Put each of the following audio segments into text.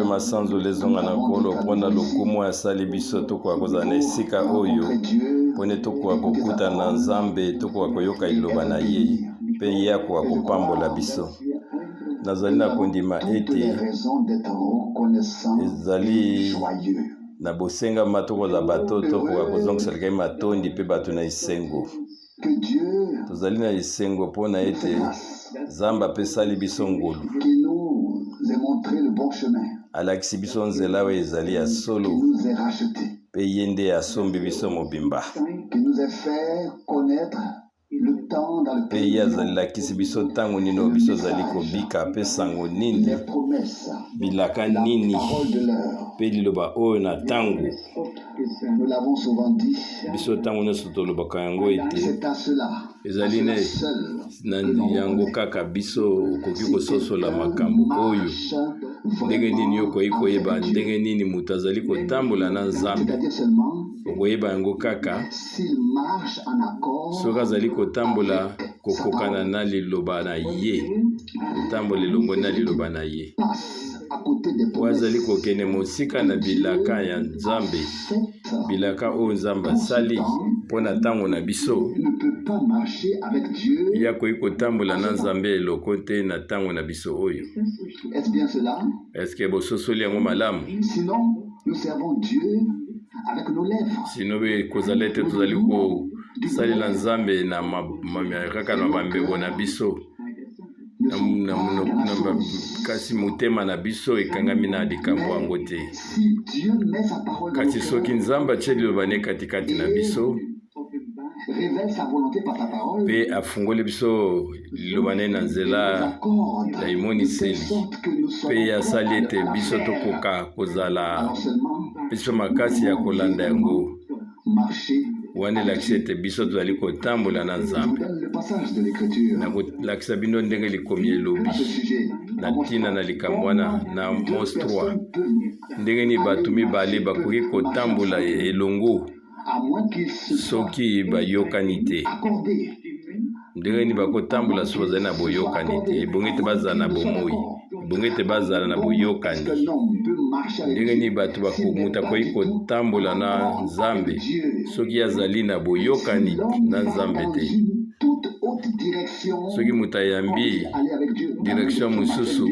mpe masanzo lezonga na nkolo mpona lokumu asali biso tokoka kozala na esika oyo mpone tokoka kokuta na nzambe tokoka koyoka liloba na ye mpe ye akoka kopambola biso. Nazali na kondima ete ezali na bosenga tokoza bato tokoka kozongisela matondi mpe bato na esengo. Tozali na esengo mpona ete Nzambe apesali biso ngolu alakisi biso nzela oyo ezali ya solo mpe ye nde asombi biso mobimba mpe ye azalakisi biso ntango nini oyo biso ozali kobika mpe sango nini bilaka nini mpe liloba oyo na ntango biso ntango nyonso tolobaka yango ete ezali na yango kaka biso okoki kososola makambo oyo ndenge nini okoki koyeba ndenge nini moto azali kotambola na Nzambe okoyeba yango kaka soki azali kotambola kokokana na liloba na ye kotambola elongo na liloba na ye po azali kokende mosika na bilaka ya Nzambe bilaka oyo Nzambe asali mpona ntango na biso ye akoki kotambola na Nzambe eloko te na ntango na biso oyo. Eske bososoli yango malamu? Sino be kozala ete tozali kosalela Nzambe na kaka na bambebo na biso kasi motema na biso ekangami na likambo yango te. Kasi soki Nzambe atie liloba ne katikati na biso mpe afungoli biso liloba ne na nzela ya imoniseli mpe asali ete biso tokoka kozala biso makasi ya kolanda yango wana elakisi ete biso tozali kotambola na Nzambe. Na kolakisa bino ndenge likomi elobi na ntina na likambo wana na Amos 3 ndenge ni bato mibale bakoki kotambola elongo soki bayokani te. Ndenge nini bakotambola soki bazali na boyokani te ebongi ete bazala na bomoi ebongi ete bazala na boyokani. Ndenge nini bato moto akoki kotambola na Nzambe soki azali na boyokani na Nzambe te. Soki moto ayambi direction mosusu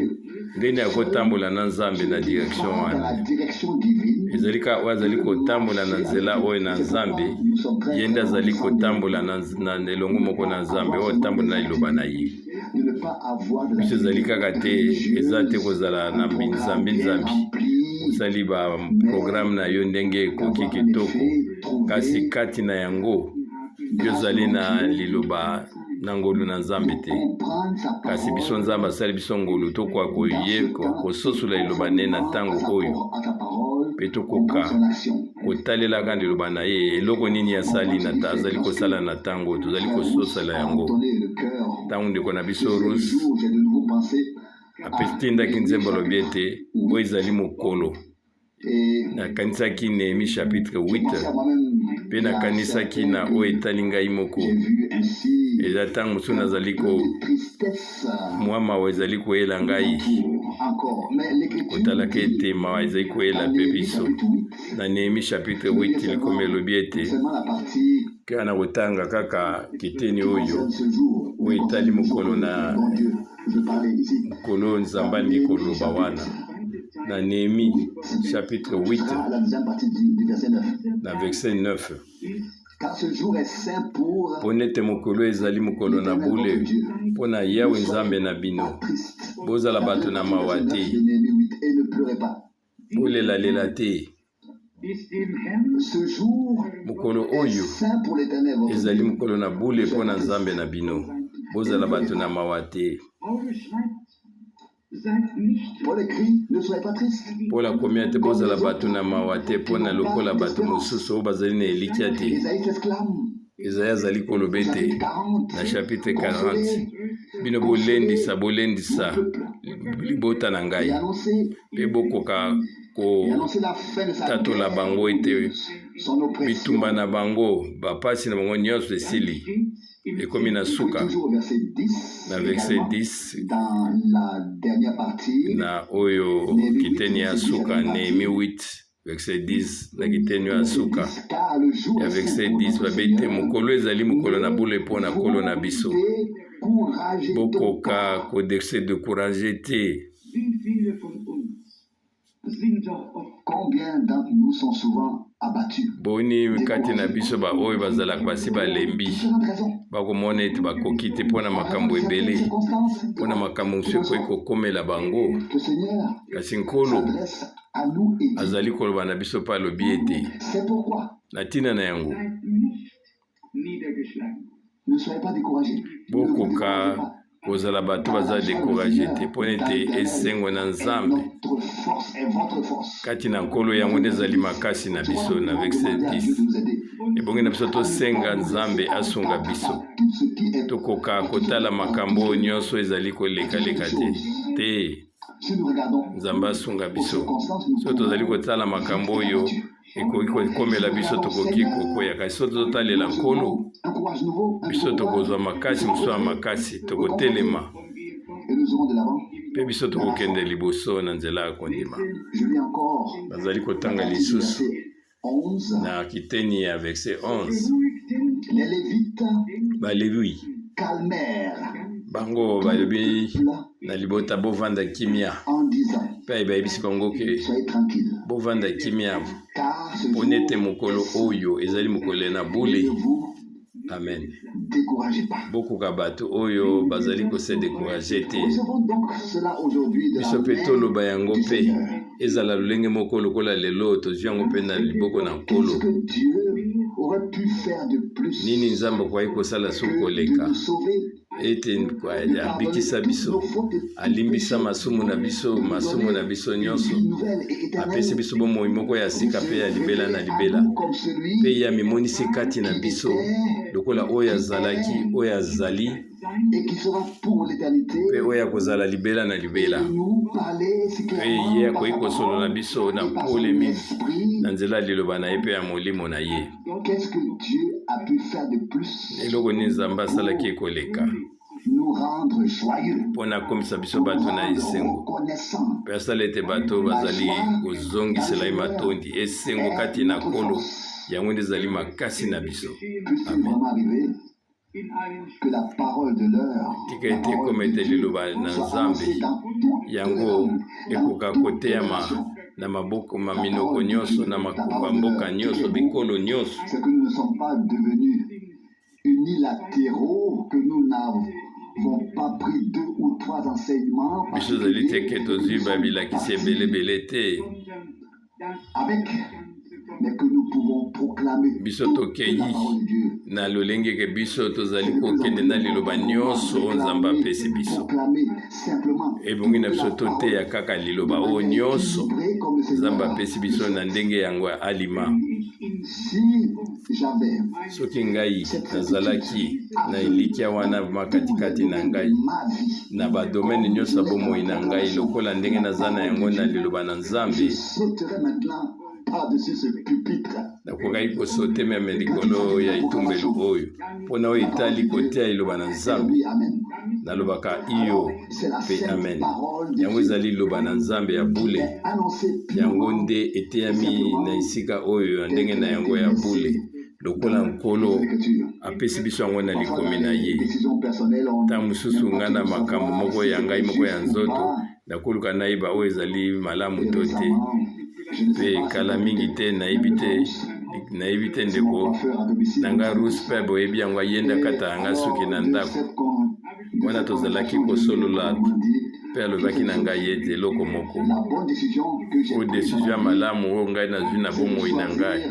ndenge nini akotambola na Nzambe na direction wana ezali ka oyo azali kotambola na nzela oyo na Nzambe ye nde azali kotambola na elongo moko na Nzambe oyo tambola na liloba na ye. Biso ezali kaka te eza te kozala na nzambi osali ba programme na yo ndenge ekoki kitoko kasi kati na yango yo ozali na liloba na ngolu na Nzambe te. Kasi biso Nzambe asali biso ngolu tokoka kososola liloba ne na ntango oyo mpe tokoka kotalelaka liloba na ye eloko nini asali azali kosala na ntango tozali kososola yango. Ntango ndeko na biso Rose apesitindaki Nzambe alobi ete oyo ezali mokolo nakanisaki Nehemi chapitre 8 mpe nakanisaki na oyo etali ngai moko eza ntango mosusu nazali mwa mawa ezali koyela ngai kotalaka ete mawa ezali koyela mpe biso na Nehemi chapitre 8 likomi elobi ete kaka na kotanga kaka kiteni oyo etali mokolo na mokolo Nzambe alingi koloba wana na Nehemi chapitre 8 na verset 9 mpona ete mokolo ezali mokolo na bule mpona Yawe Nzambe na bino bozala bato na mawa te bolelalela te. Mokolo oyo ezali mokolo na bule mpona Nzambe na bino bozala bato na mawa te. Paul akomi ete bozala bato na mawa te mpona lokola bato mosusu oyo bazali na elikya te. Ezayi azali koloba ete na chapitre 40 bino bolendisa libota na ngai mpe bokoka kotatola bango ete bitumba na bango bapasi na bango nyonso esili ekomi na suka. Na verset 10 na oyo kiteni ya suka, Néhémie 8 verset 10 na kiteni ya suka ya verset 10 babete mokolo ezali mokolo na bule mpo na kolo na biso, bokoka kodese découragé te. Combien d'entre nous sont souvent abattus? Boni kati na biso ba oyo bazalaka basi balembi bakomona ete bakoki te mpo na makambo ebele, mpo na makambo mosusu ekoki kokomela bango, kasi nkolo azali koloba na biso mpe alobi ete na ntina na yango bokoka kozala bato baza découragé te, mpo ete esengo na Nzambe kati na nkolo yango nde ezali makasi na biso. Na verset 10 ebongi na biso tosenga Nzambe asunga biso, tokoka kotala makambo nyonso ezali kolekaleka te. Nzambe asunga biso, so tozali kotala makambo oyo ekoki kokomela biso, tokoki kokoya, kasi so tozotalela nkolo biso tokozwa makasi mosusu ya makasi, tokotelema mpe biso tokokende liboso na nzela ya kondima. Bazali kotanga lisusu na kiteni ya verset 11 balevi bango balobi na libota bovanda kimia, mpe bayebisi bango ke bovanda kimia mpo nete mokolo oyo ezali mokolo na bule. Amen. Bokoka bato oyo bazali kose découragé te, biso mpe toloba yango mpe ezala lolenge moko lokola lelo tozwi yango mpe na liboko na nkolo. Nini Nzambe akoki kosala soki koleka ete abikisa biso, alimbisa masumu na biso nyonso, apesi biso bomoi moko ya sika mpe ya libela na libela, mpe ya mimonisi kati na biso lokola oyo azalaki, oyo azali mpe oyo akozala libela na libela, mpe ye akoki kosolola biso na pole mingi na nzela ya liloba na ye mpe ya molimo na ye. Eloko nini Nzambe asalaki ekoleka mpo na komisa biso bato na esengo, mpe asala ete bato bazali kozongisela ye matondi esengo kati na nkolo yango nde ezali makasi na biso. Amen. Tika ete ekoma ete liloba na Nzambe yango ekoka koteyama na maboko maminoko nyonso na makumba mboka nyonso bikolo nyonso. Biso zali teke tozwi babilakisi ebelebele te, biso tokeyi na lolenge ke biso tozali kokende na liloba nyonso Nzambe apesi biso, ebongi na biso toteya kaka liloba oyo nyonso Nzambe apesi biso na ndenge yango ya alima. Soki ngai nazalaki na elikya wana makatikati na ngai na badomene nyonso ya bomoi na ngai lokola ndenge naza na yango na liloba na Nzambe, nakokaki kosote meme likolo ya etumbelo oyo mpona oyo etali koteya liloba na Nzambe. Nalobaka iyo mpe amen. Yango ezali liloba na Nzambe ya bule, yango nde eteyami na esika oyo ya ndenge na yango ya bule lokola nkolo apesi biso yango na likomi na ye. Ntango mosusu nga na makambo moko ya ngai moko ya nzoto nakoluka nayeba oyo ezali malamu to te, mpe kala mingi te nayebi te ndeko na nga rus mpe boyebi yango ayenda kata yanga suki na ndako wana tozalaki kosolola, mpe alobaki na ngai ete eloko moko o desizio ya malamu oyo ngai nazwi na bomoi na ngai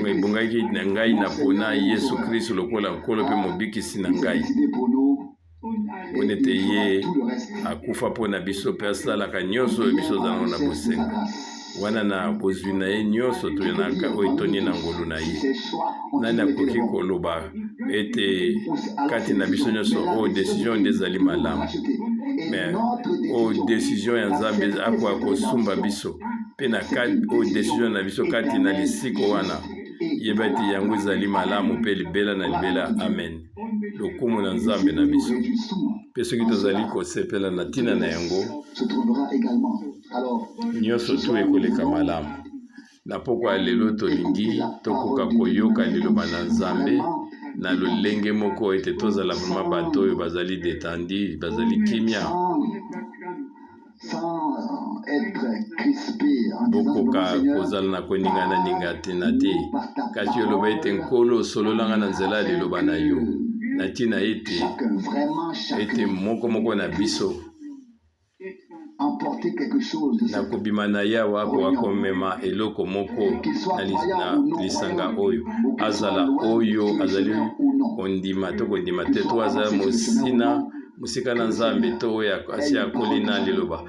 ebongaki na ngai na pona Yesu Kristo lokola nkolo mpe mobikisi na ngai, mpona ete ye akufa mpona biso mpe asalaka nyonso oyo biso ozalaka na bosenga wana na bozwi na ye nyonso toyenaka oyo etoni na ngolu na ye. Nani akoki koloba ete kati na biso nyonso oyo desizio nde ezali malamu, mais oyo desizio ya Nzambe akoka kosumba biso mpe na oyo desizio na biso kati na lisiko wana yeba ete yango ezali malamu mpe libela na libela amen. Lokumu na Nzambe na biso mpe soki tozali kosepela na ntina na yango nyonso tu ekoleka malamu. Na pokwa lelo tolingi tokoka koyoka liloba na Nzambe na lolenge moko ete tozala vraiment bato oyo bazali detandi, bazali kimia, bokoka kozala na koningana te kasi oloba ete nkolo sololanga na nzela liloba na yo na ntina ete moko na biso na kobima na yawa akomema eloko moko na lisanga oyo azala oyo azali kondima to kondima te to azala mosika na Nzambe to oyo asi akoli na liloba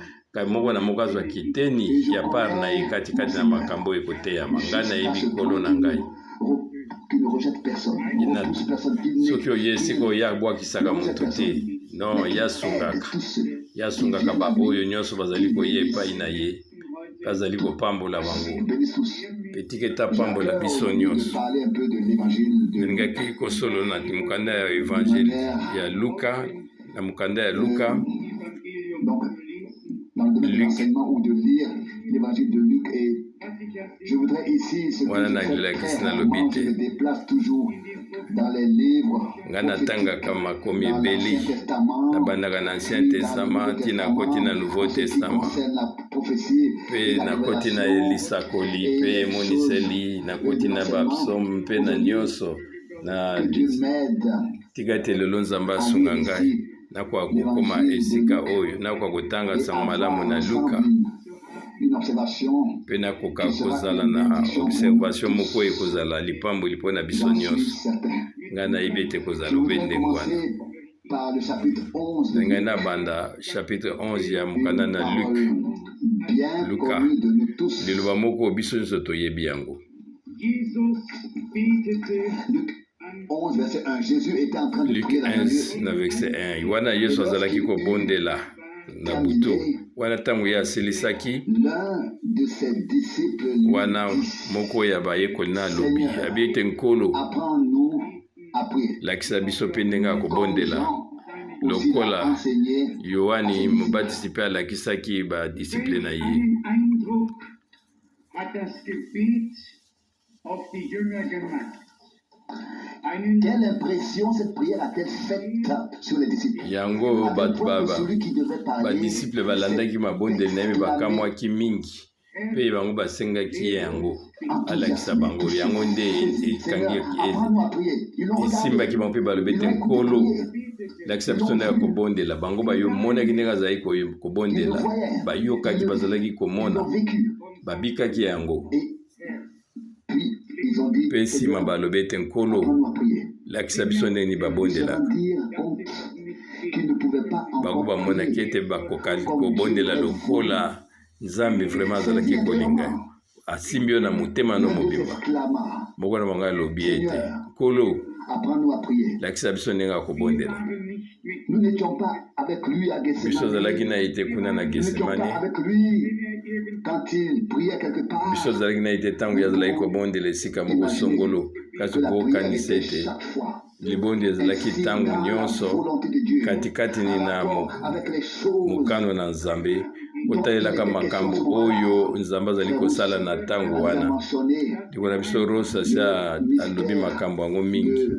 moko na moko azwa kiteni ya par na ye katikati na makambo ekoteyama ngai nayebi nkolo na ngai soki oye sika oyo abwakisaka moto te non yasungaka baoyo nyonso bazali koye epai na ye bazali kopambola bango petike tapambola biso nyonso. Nalingaki kosolola na mokanda ya evangile ya Luka, na mokanda ya Luka wana nalilakisi nalobi te nga natangaka makomi ebele nabandaka na Ancien Testament ntina koti na Nouveau Testament mpe nakoti na elisakoli mpe emoniseli nakoti na bapsaume mpe na nyonso na tika ete lelo Nzambe asunga ngai nakoka kokoma esika oyo nakoka kotanga sango malamu na Luka mpe nakoka kozala na observation moko ekozala lipamboli mpo na biso nyonso ngai nayebi ete kozala obendenge wana ngai nabanda chapitre 11 ya mokanda na Luka liloba moko biso nyonso toyebi yango. 11 verset 1. Jésus était en train de prier dans un lieu. Na verset 1. Wana Yesu azalaki kobondela na buto. Wana tango ya asilisaki L'un de ses disciples wana moko ya bayekoli na lobi abi ete nkolo apprends-nous à prier. lakisa biso mpe ndenge ya kobondela lokola Yohani Mobatisi mpe alakisaki badisiple na ye. Quelle impression cette prière a-t-elle faite sur les disciples? Yango badisiple balandaki mabondeli na ye bakamwaki mingi mpe bango basengaki ye yango alakisa bango yango nde esimbaki bango mpe balobi ete nkolo lakisa biso ndenge ya kobondela bango bamonaki ndenge azalaki kobondela bayokaki bazalaki komona babikaki yango mpe nsima balobi ete nkolo lakisa biso ndenge babondelaka bango bamonaki ete bakokaki kobondela lokola Nzambe vraiment azalaki kolinga asimbi yo na motema no mobimba moko na bango alobi ete nkolo lakisa biso ndenge ya kobondela. Biso azalaki na ete kuna na Getsemane biso azalaki na ete ntango azalaki kobondela esika moko songolo kasi kokanisa ete libondi ezalaki ntango nyonso katikati na mokano na Nzambe kotalelaka makambo oyo Nzambe azali kosala na ntango wana ndiko na biso rosa sia alobi makambo yango mingi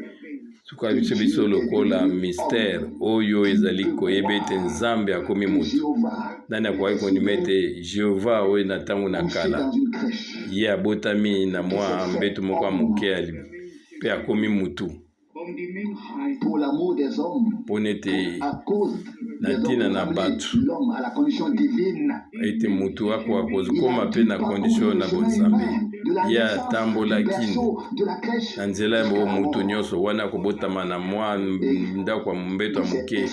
suka biso lokola mystère oyo ezali koyeba ete Nzambe akomi moto nani akoki kondima ete Jehova oyo na ntango na kala ye abotami na mwa mbeto moko ya moke mpe akomi mutu mpona ete na ntina na bato ete mutu akoka kozokoma mpe na kondisio na bonzambe ye atambolaki na nzela ya mutu nyonso wana akobotama na mwa ndako ya mbeto ya moke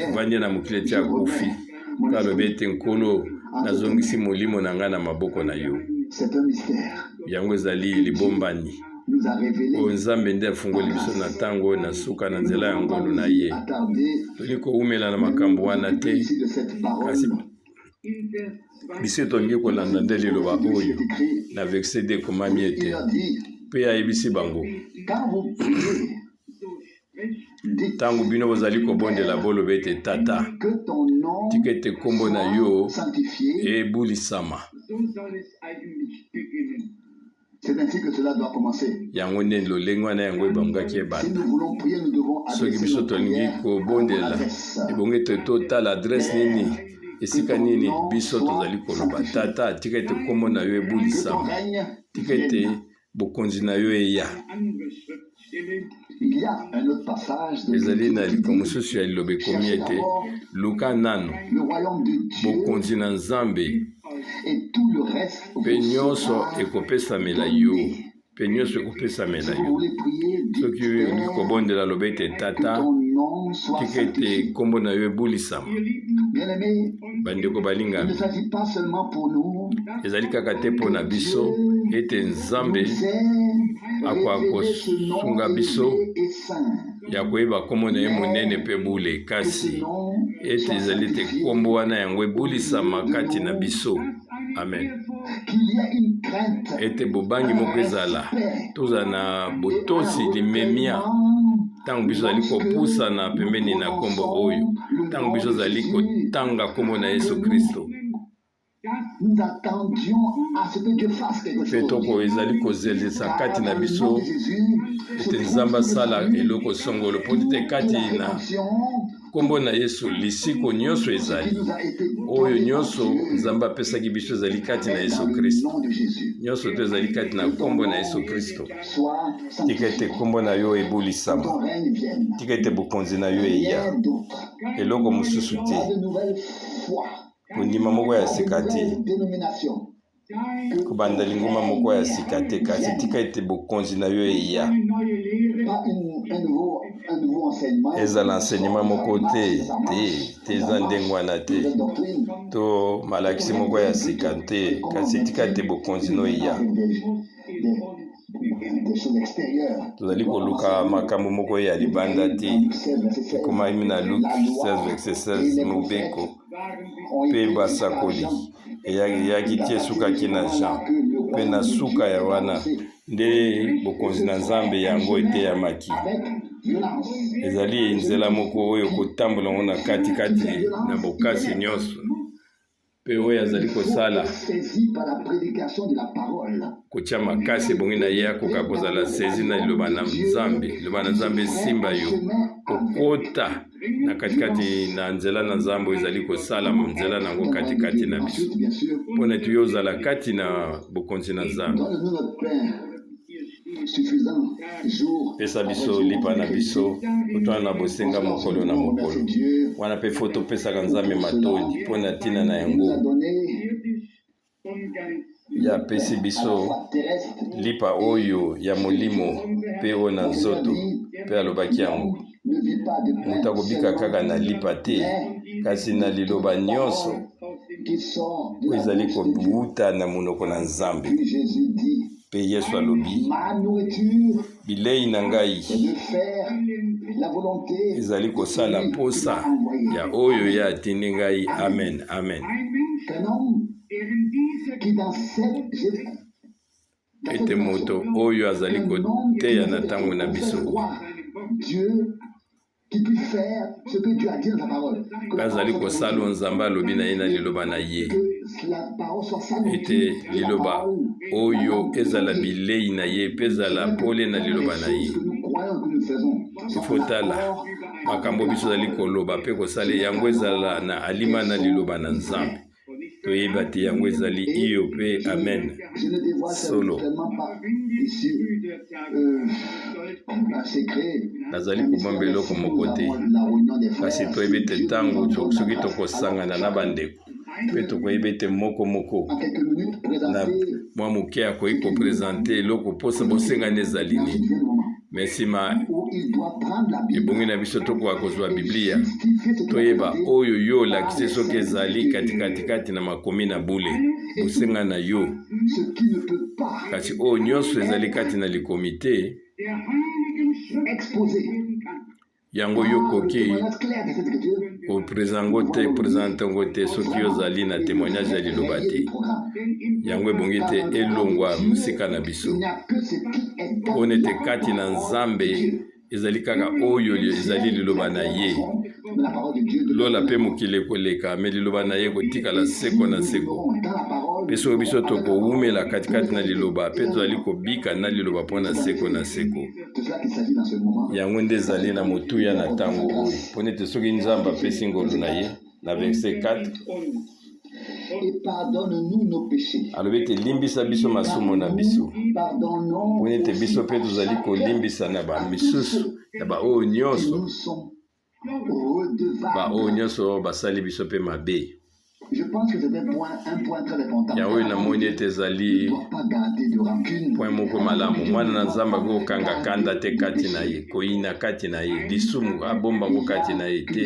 avandi na mokili eti akufi mpe alobi ete nkolo nazongisi molimo na ngai na maboko na yo. Yango ezali libombani oyo Nzambe nde afungoli biso na ntango oyo na suka na nzela ya ngolu na ye. Toli koumela na makambo wana te kasi biso tongi kolanda nde liloba oyo na verset 2 ekomami ete mpe ayebisi bango ntango bino bozali kobondela boloba ete tata tika ete kombo na yo ebulisama. C'est ainsi que cela doit commencer. Yango nde lolenge wana yango ebangaki Si ebanda nous voulons prier, nous devons soki biso tolingi kobondela ebongo ete totala adresse nini esika nini biso tozali koloba tata tika ete kombo na yo ebulisama tika ete bokonzi na yo eya. Il y a un autre passage de ezali na likambo mosusu ya liloba ekomi ete luka nano le royaume de Dieu bokonzi na nzambe et tout le reste mpe nyonso ekopesamela yo mpe nyonso ekopesamela Si vous yo voulez prier, dites, soki olingi kobondela loba ete que tata ton nom soit tika ete sanctifié. kombo na yo ebulisama. Bien-aimés, bandeko il ne balingami s'agit pas seulement pour nous. ezali kaka te mpo na biso ete nzambe Nous sait révéler ce nom akosunga biso élevé et saint. ya koyeba kombo na ye monene mpe bule Que ce kasi nom ete soit ezali te sanctifié. kombo wana yango ebulisama kati na biso. Amen. Qu'il y ait une crainte, ete bobangi moko ezala tozala na botosi limemia ntango biso azali kopusana pembeni na kombo oyo ntango biso azali kotanga kombo na yesu kristo nous attendions à ce que Dieu fasse quelque mpe chose. toko ezali kozelisa kati na Dans le biso nom de Jésus, se ete trouve nzambe asala le salut, eloko songolo mpo tete kati la na rédemption, kombo na yesu lisiko nyonso qui ezali nous a été oyo donnée nyonso par Dieu, nzambe apesaki biso ezali kati na dans yesu le kristo nom de Jésus. nyonso to ezali kati na kombo na yesu kristo. Soit tika ete sanctifié. kombo na yo Ton ebulisama règne vienne. tika ete bokonzi na yo eya Rien d'autre. eloko mosusu te Pas de nouvelle foi. kondima moko ya Pas de sika te nouvelle dénomination. kobanda linguma moko ya sika te kasi tika ete bokonzi na yo eya Pas un nouveau enseignement. ezala enseignement moko te te eza ndenge wana te Nouvelle doctrine. to malakisi moko ya sika te kasi tika ete bokonzi no eya. Des choses extérieures. tozali koluka makambo moko ya libanda te ekomami na luke 16:16 mobeko mpe basakoli eyaki ti esukaki na jean mpe na suka ya wana nde bokonzi na nzambe yango eteyamaki. ezali nzela moko oyo kotambola ngo na katikati na bokasi nyonso mpe oyo azali kosala kotia makasi ebongi na ye akoka kozala sezi na liloba na nzambe. liloba na nzambe esimba yo kokota na katikati na nzela na nzambe oyo ezali kosala nzela nango katikati na biso mpona ete yo ozala kati na bokonzi na nzambe. pesa biso lipa na biso otwana na bosenga mokolo na mokolo wana mpe fo topesaka nzambe matondi mpo na ntina na yango ya apesi biso lipa oyo ya molimo mpe oyo na nzoto mpe alobaki yango moto akobika kaka na lipa te kasi na liloba nyonso oyo ezali kobuta na monoko na nzambe. mpe yesu alobi bilei na ngai ezali kosala posa ya oyo ye atindi ngai. Amen, amen. ete moto oyo azali koteya na ntango na biso mpe azali kosala nzambe alobi na ye na liloba na ye ete liloba oyo ezala bilei na ye mpe ezala pole na liloba na ye. ifotala makambo biso azali koloba mpe kosala yango ezala na alima na liloba na nzambe toyeba te yango ezali iyo mpe amen solo. nazali kobomba eloko moko te kasi toyebi ete ntango soki tokosangana na bandeko mpe tokoyebi ete moko na mwa moke akoki kopresente eloko mposa bosengani ezali nini. me nsima ebongi na biso tokoka kozwa biblia toyeba oyo yo olakisi soki ezali katikati na makomi na bule bosenga na yo kasi oyo nyonso ezali kati na likomi te yango yo koki oprésente te présente ngote soki ozali na témoignage ya liloba te yango ebongi te elongwa mosika na biso mpona ete kati na nzambe ezali kaka oyo ezali liloba na ye lola mpe mokili ekoleka me liloba na ye kotikala seko na seko mpe soki biso tokowumela katikati na liloba mpe tozali kobika na liloba mpona seko na seko yango nde ezali na motuya na ntango oyo mpona ete soki nzambe apesi ngolu na ye na 24 alobi ete limbisa biso masumu na biso mpona ete biso mpe tozali kolimbisa na bamisusu ya baoyo nyonso basali biso mpe mabe yango namoni ete ezali point moko malamu mwana na nzambe akokanga kanda te kati na ye koyina kati na ye lisumu abombango kati na ye te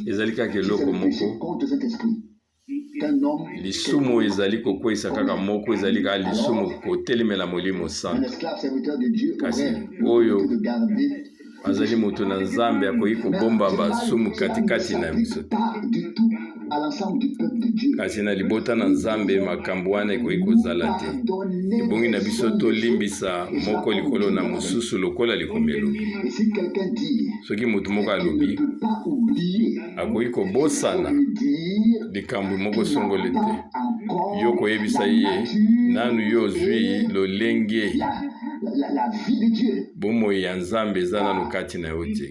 ezali kaka eloko moko lisumu ezali kokweyisa kaka moko ezali kaka lisumu kotelemela molimo santo kasi oyo azali moto na nzambe akoki kobomba basumu katikati na biso kasi na libota na nzambe makambo wana ekoki kozala te ebongi na biso tolimbisa moko likolo na mosusu lokola likomelo soki moto moko alobi akoki kobosana likambo moko songole te yo koyebisa ye nanu yo ozwi lolenge bomoi ya nzambe eza nano kati na yo te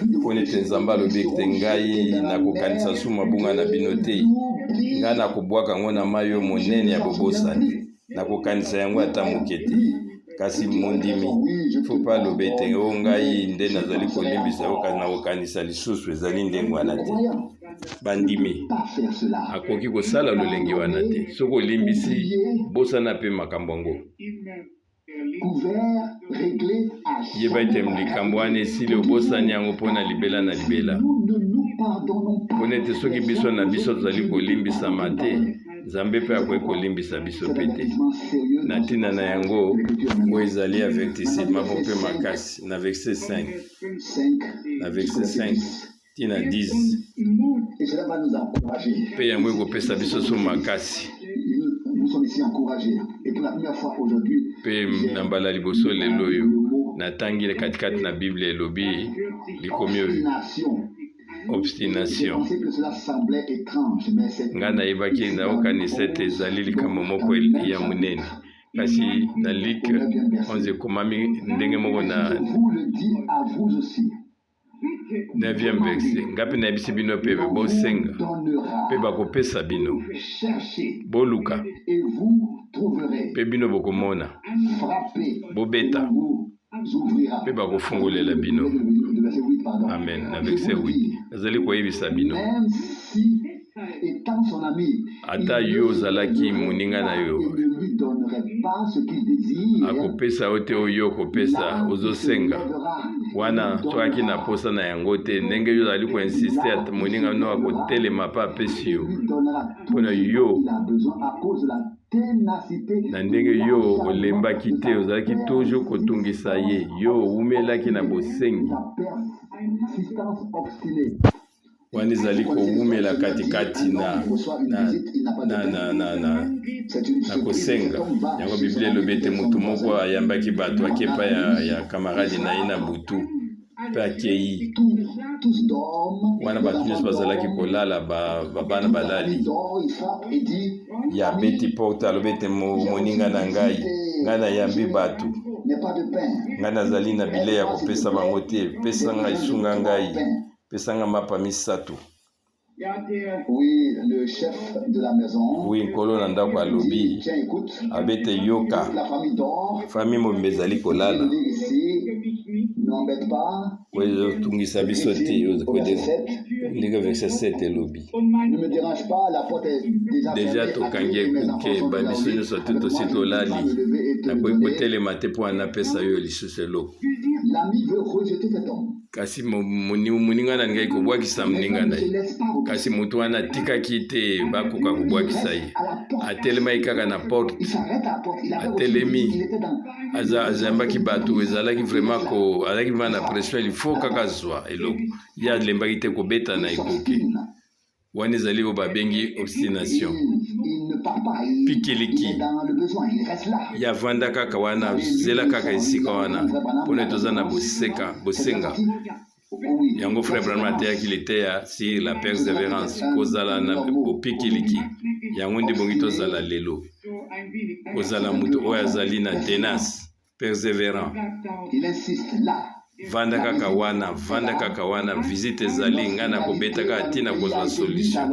mpona ete nzambe alobi ete ngai nakokanisa su mabunga na bino te ngai nakobwaka yango na mai oyo monene ya bobosani nakokanisa yango ata moke te kasi mondimi fo mpe alobi ete o ngai nde nazali kolimbisa yo kasi nakokanisa lisusu ezali ndenge wana te bandimi akoki kosala lolenge wana te soki olimbisi bosana mpe makambo yango yeba ete likambo wana esili obosani yango mpona libela na libela mpona ete soki biso na biso tozali kolimbisama te nzambe mpe akoki kolimbisa biso mpe te na ntina na yango oyo ezali avertissement mpe makasi na verset 5 ntina 10 mpe yango ekopesa biso so makasi mpe na mbala liboso lelo oyo natangi katikati na bible elobi likomi oyo obstination ngai nayebaki naokanisa ete ezali likambo moko ya monene kasi na Luc 11 ekomami ndenge moko na 9e verset ngapi nayebisi bino mpe bosenga mpe bakopesa bino boluka mpe bino bokomona bobeta mpe bakofungolela bino amen na verset 8 nazali koyebisa bino ata yo ozalaki moninga na yo akopesa yo te oyo okopesa ozosenga wana toyaki na posa na yango te ndenge yo ozali koinsiste ata moninga no akotelema mpe apesi yo mpona yo na ndenge yo olembaki te ozalaki toujours kotungisa ye yo owumelaki na bosengi wana ezali kowumela katikati na kosenga yango biblia elobi ete moto moko ayambaki bato akepa ya kamaradi na ye na butu mpe akei wana bato nyonso bazalaki kolala babana balali ya beti porte alobi ete moninga na ngai nayambi bato ngai nazali na bilei ya kopesa bango te pesa ngai esunga ngai pesanga mapa misato oui nkolo na ndako alobi abete yoka fami mobimba ezali kolala ozotungisa biso te ndenge verset 7 elobi deja tokangi ekuke babiso nyonso te tosi tolali nakoki kotelema te mpo anapesa yo lisusu eloko L'ami veut rejeter cet homme. kasi moninga na ngai kobwakisa moninga na ye kasi moto wana atikaki te bakoka kobwakisa ye atelemaki kaka na porte atelemi azambaki bato ezalaki vraiment azalaki vraiment na pression il faut kaka zwa eloko ye alembaki te kobeta na ekoki wana ezali oyo babengi obstination pikiliki yavanda kaka wana zela kaka esika wana mpona toza na bosenga yango frère Branham ateyaki liteya sur la persévérance kozala na bopikiliki yango nde bongi tozala lelo kozala moto oyo azali na tenace persévérant vanda kaka wana visite ezali nga na kobetaka ntina kozwa solution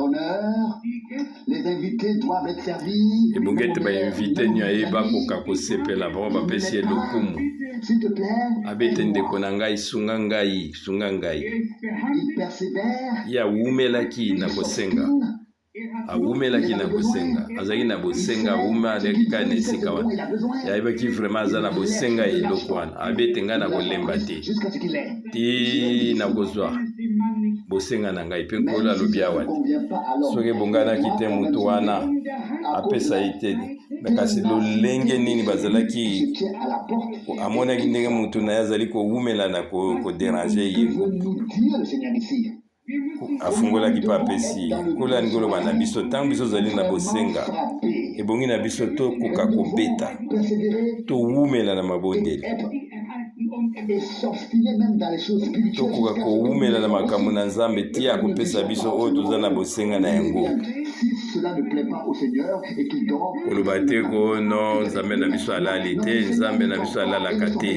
ebongi ete bainvite nyo aye bakoka kosepela bango bapesi ye lokumu abete ndeko na ngai sunga ngai ye awumelaki na kosenga azalaki na bosenga awumelaki kaka na esika wana yayebaki vraiment aza na bosenga eloko wana abete ngai na kolemba te ti na kozwa bosenga na ngai mpe nkolo alobi awa soki ebonganaki te moto wana apesa ye te kasi lolenge nini bazalaki amonaki ndenge moto na ye azali kowumela na koderange ye afungolaki mpe apesi nkolo alingi koloba na biso ntango biso ozali na bosenga ebongi na biso tokoka kobeta towumela na mabondeli tokoka kowumela na makambo na nzambe ti akopesa biso oyo toza na bosenga na yango koloba te ko no nzambe na biso alali te nzambe na biso alalaka te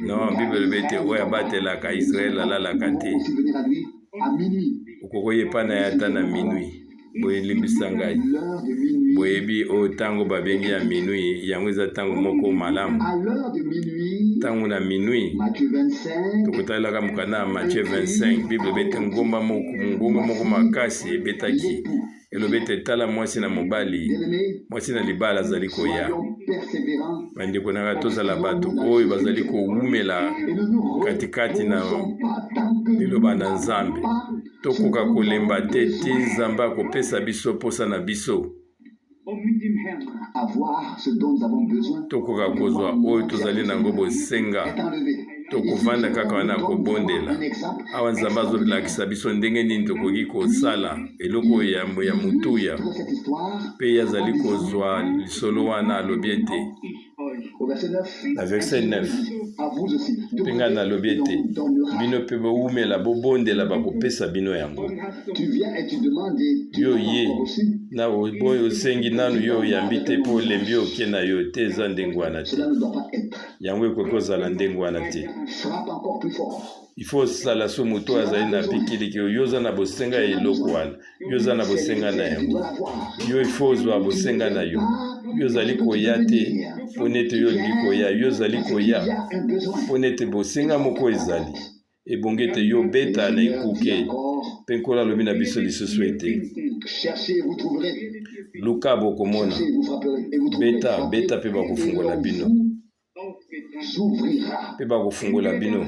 non bible elobi ete oyo abatelaka israele alalaka te okokoyepa na ye ata na minui boyelimbisa ngai boyebi oyo ntango babengi ya minui yango eza ntango moko malamu ntango na minui tokotalelaka mokanda ya Matthieu 25 bible ebete ngomba moko makasi ebetaki elobi ete tala mwasi na mobali mwasi na libala azali koya bandeko nanga tozala bato oyo bazali kowumela katikati na liloba na nzambe tokoka kolemba te ti nzambe akopesa biso posa na biso tokoka kozwa oyo tozali nango bosenga tokovanda kaka wana kobondela awa nzambe azolakisa biso ndenge nini tokoki kosala eloko ya motuya mpe ye azali kozwa lisolo wana alobi ete na verset 9 mpe ngai nalobi ete bino mpe bowumela bobondela bakopesa bino yango yo ye na boyo osengi nanu yo oyambi te mpo olembi oke na yo te eza ndenge wana te yango ekoki ozala ndenge wana te il faut osala so moto oyo azali na pikiliki yo oza na bosenga ya eloko wana yo oza na bosenga na yango yo il faut ozwa bosenga na yo yo ozali koya te mpo nete yo olingi koya yo ozali koya mpo nete bosenga moko ezali ebongi ete yo beta na ekuke mpe nkolo alobi na biso lisusu ete luka bokomona beta mpe bakofungola bino mpe bakofungola bino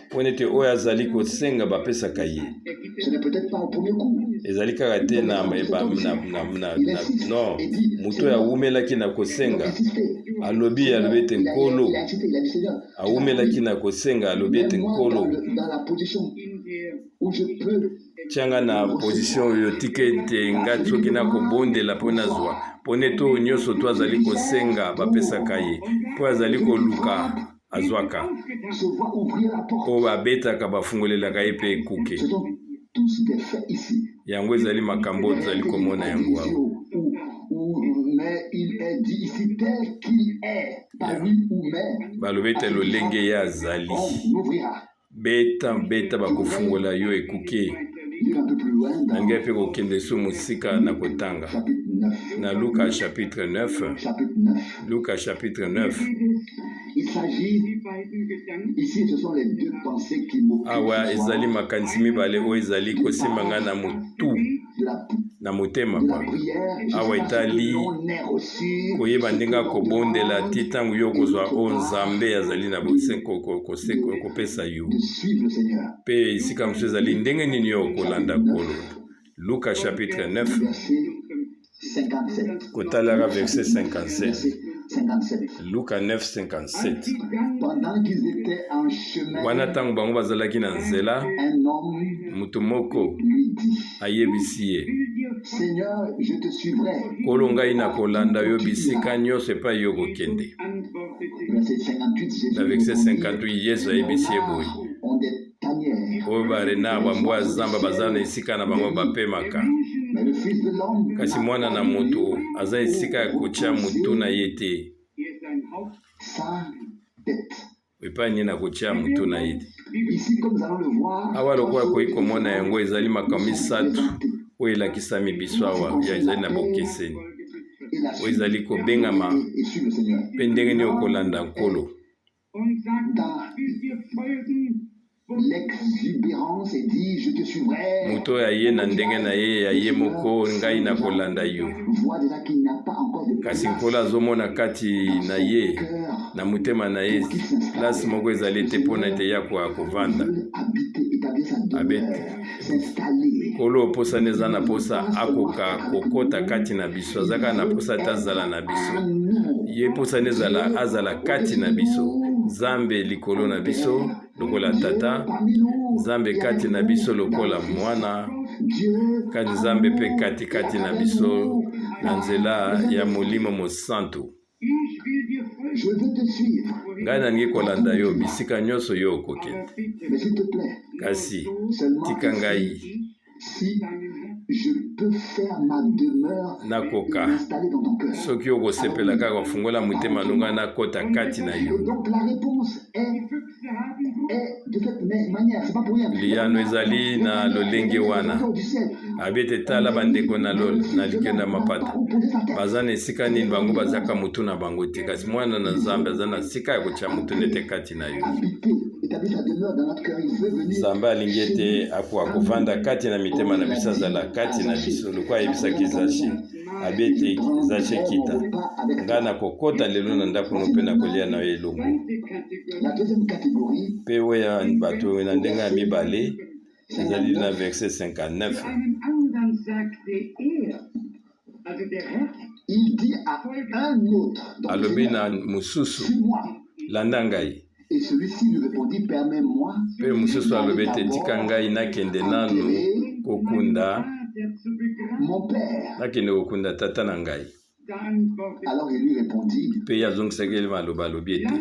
mpo nete oyo azali kosenga bapesaka ye ezali kaka te no moto oyo awumelaki na kosenga alobi ete nkolo awumelaki na kosenga alobi ete nkolo tianga na position oyo tika ete nga soki nakobondela mpo nazwa mpo nete oyo nyonso to azali kosenga bapesaka ye mpo azali koluka azwaka mpo babetaka bafungolelaka ye mpe ekuke yango ezali makambo oyo tozali komona yango awa balobi ete lolenge ye azali beta bakofungola yo ekuke na ngai mpe kokende so mosika na kotanga na Luka chapitre 9 Luka chapitre 9 awa ezali makanisi mibale oyo ezali kosimba ngai na motu na motema de la pa prière, je awa sais pas si etali le nom n'est reçu, koyeba ndenge akobondela ti ntango yo kozwa oyo nzambe azali na kopesa yo de suivre le Seigneur. mpe esika mosusu ezali ndenge nini yo okolanda nkolo. Luka chapitre 9 Verset 57. kotalaka verset 57. Verset 57. Luka 9 57. Pendant qu'ils étaient en chemin, wana ntango bango bazalaki na nzela un homme moto moko lui dit, ayebisi ye Seigneur, je te suivrai. nkolo ngai nakolanda yo bisika nyonso epai yo kokende. Verset 58, Na verset 58 yesu ayebisi ye boye ont des tanières, oyo barena bambwa zamba baza na esika na bango bapemaka, mais le Fils de l'homme kasi mwana na moto aza esika ya kotia motu na ye te, sa tête. epai nini na kotia motu na ye te. Ici, comme nous allons le voir, awa lokola koki komona yango ezali makambo misatu oyo elakisami biso awa ya ezali na bokeseni et la oyo ezali kobengama et suivre le Seigneur. mpe ndenge nini okolanda nkolo. Dans l'exubérance, et dit, je te suivrai. moto oyo aye na ndenge na ye ya ye moko ngai nakolanda yo, Voit déjà qu'il n'y a pas encore de kasi nkolo azomona kati na ye cœur na motema na ye place moko ezali te mpona ete ya kovanda. veut habiter, établir sa demeure, Abete. s'installer. nkolo oposani eza na posa akoka kokota kati na biso, aza kaka na posa ata azala na biso, En nous, ye posani azala kati na biso, nzambe likolo na biso lokola tata, parmi nous, nzambe kati na biso lokola mwana, Dieu, kati nzambe mpe katikati na biso na nzela ya molimo mosantu. je veux te suivre, ngai nalingi kolanda yo bisika nyonso yo okokende, mais s'il te plaît, kasi seulement tika ngai si je peux faire ma demeure nakoka installée dans ton cœur. soki okosepela kaka kofungola motema nonga nakota kati na yo. Et donc la réponse est de cette manière, c'est pas pour rien. liyano ezali na lolenge wana Du ciel, abi ete tala bandeko na likenda mapata baza na esika nini bango bazaka motu na bango te, kasi mwana na nzambe aza na esika ya kotia motu nete kati na yo. habiter, établir sa demeure dans notre cœur, il veut venir. nzambe alingi ete akoka kovanda kati na mitema na biso, azala kati na biso lokwa ayebisaki zache abi ete zache kita ngai nakokota lelo na ndako no mpe nakolia na yo elongo. La deuxième catégorie, mpe oyo bato na ndenge ya mibale ezali na verset 59. il dit à un autre, donc, alobi na mosusu suis-moi. landa ngai, Et celui-ci lui répondit, permets-moi mpe mosusu alobi ete tika ngai nakende nanu kokunda, mon père. nakende kokunda tata na ngai. Alors il lui répondit, mpe ye azongisaki ele maloba alobi ete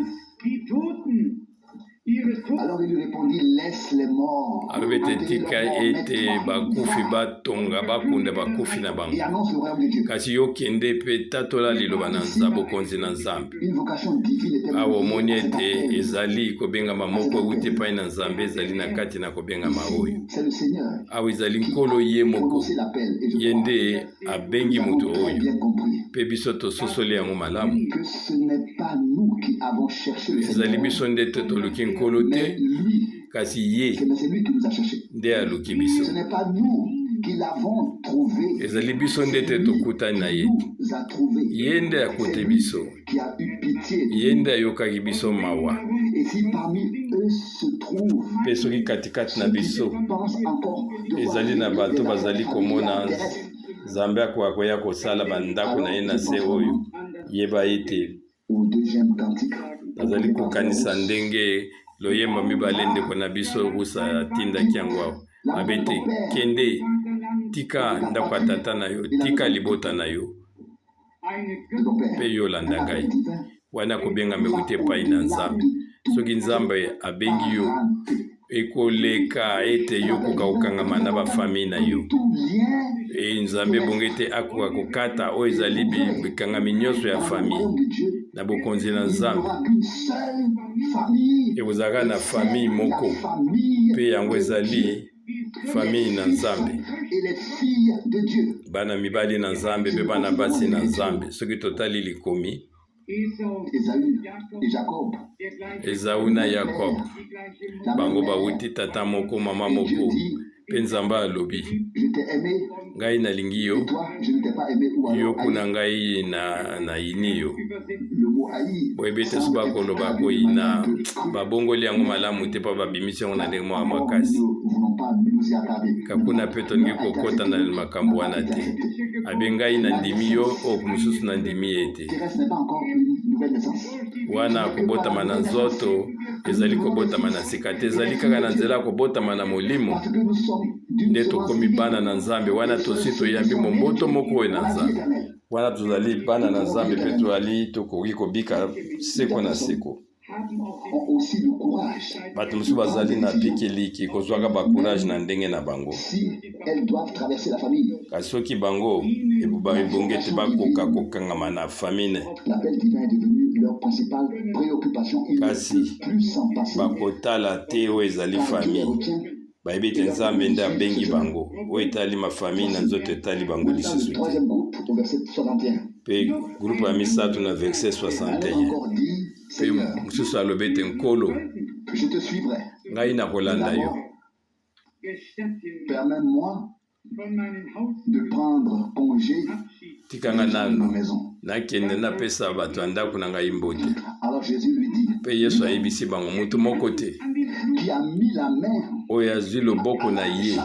alors il lui répondit, laisse les morts. alobi ete tika ete bakufi batonga bakunda bakufi na Et bango, annonce le royaume de Dieu. kasi yokende mpe tatola liloba na bokonzi na nzambe. Une vocation divine était awa omoni ete ezali kobengama moko euti epai na nzambe ezali na kati na kobengama oyo. C'est le Seigneur awa ezali nkolo ye qui a moko, prononcé l'appel. Et je ye crois nde abengi nous moto avons très oyo, bien compris mpe biso tososoli yango malamu. que ce n'est pas nous qui avons cherché le ezali Seigneur, biso nde te toluki nkolo mais te, lui. kasi ye C'est lui qui nous a cherchés. nde aluki biso. Ce n'est pas nous qui l'avons trouvé. ezali biso nde te tokutani na ye, Nous a trouvé. ye nde akuti biso, Qui a eu pitié. ye nde ayokaki biso mawa. Et si parmi eux se trouvent mpe soki katikati na biso pense encore de ezali na bato bazali komona nzambe akoka koya kosala bandako na ye na se oyo, yeba ete au deuxième cantique, nazali kokanisa ndenge loyemba mibale ndeko na biso usa atindaki yango awa abe te kende tika ndako ya tata na yo, tika libota na yo de ton Père. mpe yo landa ngai. wana kobengama euti epai na nzambe. soki nzambe abengi yo ekoleka ete yo koka kokangama na bafamille na yo. Tout lien nzambe ebongi ete akoka kokata oyo ezali bikangami nyonso ya famille de Dieu, na bokonzi na il n'y nzambe. aura qu'une seule famille. ekozalaka na famille moko, La famille mpe yango ezali famille na nzambe, et les filles de Dieu. bana mibali na nzambe mpe bana basi na nzambe. soki totali likomi, Ésaü et Jacob. Ezau na Yakobo bango bauti tata moko mama Et Dieu moko, dit, Mpe Nzambe alobi je t'ai aimé, ngai nalingi yo et toi, je ne t'ai pas aimé, ou yo alors kuna haï. ngai na ini yo Le mot haï boyebi ete so semble bakoloba être traduit d'une koyina manière peu crue. babongoli yango malamu te mpo babimisi yango na ndenge moko Or, makasi nous ne voulons pas nous y attarder. kakuna mpe tolingi kokɔta na makambo wana te abe ngai nandimi yo oyo mosusu nandimi ye te Thérèse n'est pas encore une nouvelle naissance. wana kobotama na nzoto ezali kobotama na sika te ezali kaka na nzela ya kobotama na molimo Parce que nous sommes d'une nde semence tokomi divine. bana na nzambe wana tosi toyambi momboto moko oyo na nzambe wana tozali bana na nzambe mpe tozali tokoki kobika seko na seko Ont aussi le courage. bato mosusu bazali na pikeliki kozwaka bacourage na ndenge na bango Si elles doivent traverser la famille, kasi soki bango ebongi ete bakoka kokangama na famine l'appel divin est devenu leur principale préoccupation. Ils ne kasi peuvent plus s'en passer. bakotala te oyo ezali Car Dieu les famille retient. bayebi ete nzambe nde abengi bango oyo etali mafamille na nzoto etali bango Maintenant, lisusu le te troisième groupe, au verset 61. mpe groupe ya misato na verset Alors 61 encore dit, mpe Seigneur, mosusu alobi ete nkolo je te suivrai. ngai nakolanda yo Permets-moi de prendre congé tikanga de ma nano maison. nakende napesa bato ya ndako na ngai mbote Alors Jésus lui dit, mpe yesu ayebisi bango motu moko te qui a mis la main oyo azwi loboko na ye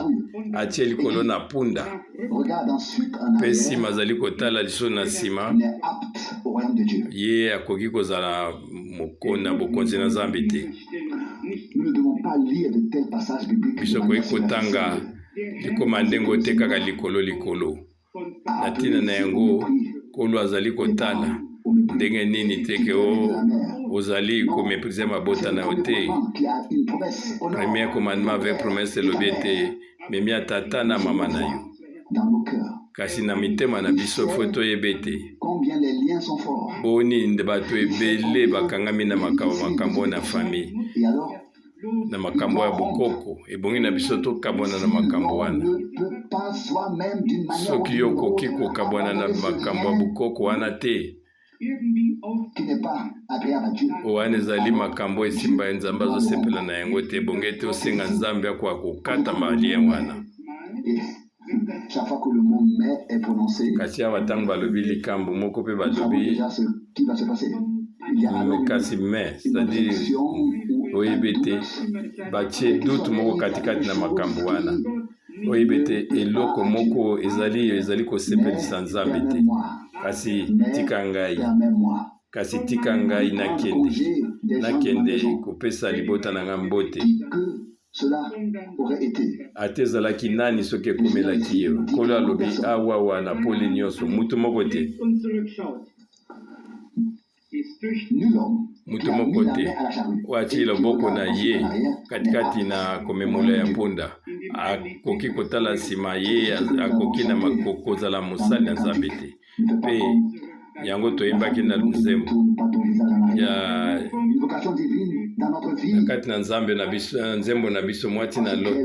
atie likolo na punda regarde ensuite en mpe arrière, nsima azali kotala liso na nsima n'est apte au royaume de Dieu. ye akoki kozala na bokonzi na nzambe te Nous ne devons pas lire de tels passages bibliques de biso manière koki kotanga superficielle. likoma ndenge te kaka likolo na À ntina na appeler yango au mépris kolo azali kotala ndenge nini te ke ozali komeprise mabota na yo te qui a une promesse au premier nord, commandement avec promesse elobi ete memia tata na mama na yo dans nos cœurs. kasi na mitema na biso fo toyeba ete Combien les liens sont forts. boni nde bato ebele bakangami na makambo na famille Et alors, na makambo ya bokoko ebongi na biso tokabwana na makambo on wana ne peut pas soi-même d'une manière soki ou yo d'une okoki autre kokabwana na abandonner ce makambo ya lien bokoko wana te qui n'est pas agréable à Dieu. wana ezali makambo esimba ya nzambe azosepela na yango te ebongi ete osenga nzambe akoka kokata malien wana Et chaque fois que le mot mais est prononcé, kasi awa ntango balobi likambo moko mpe nous savons balobi déjà ce qui va se passer. Il y a alors kasi me une c'est-à-dire objection ou oyebi ete batie dutu moko katikati na makambo wana oyebi ete eloko moko ezali kosepelisa nzambe te kasi tika ngai permets-moi. kasi tika ngai nakende kopesa libota na ngai mbote Que cela aurait été. ate ezalaki nani soki ekomelaki yo nkolo alobi awawa na pole nyonso mutu moko te Nul homme mutu qui a mis moko la te main à la charrue oyo atie loboko na ye katikati na komemola ya mpunda akoki kotala nsima ye akoki na kozala mosali ya nzambe te mpe yango toyembaki na nzembo ya Une vocation divine dans notre vie. kati na nzambe na biso nzembo na biso mwati na lot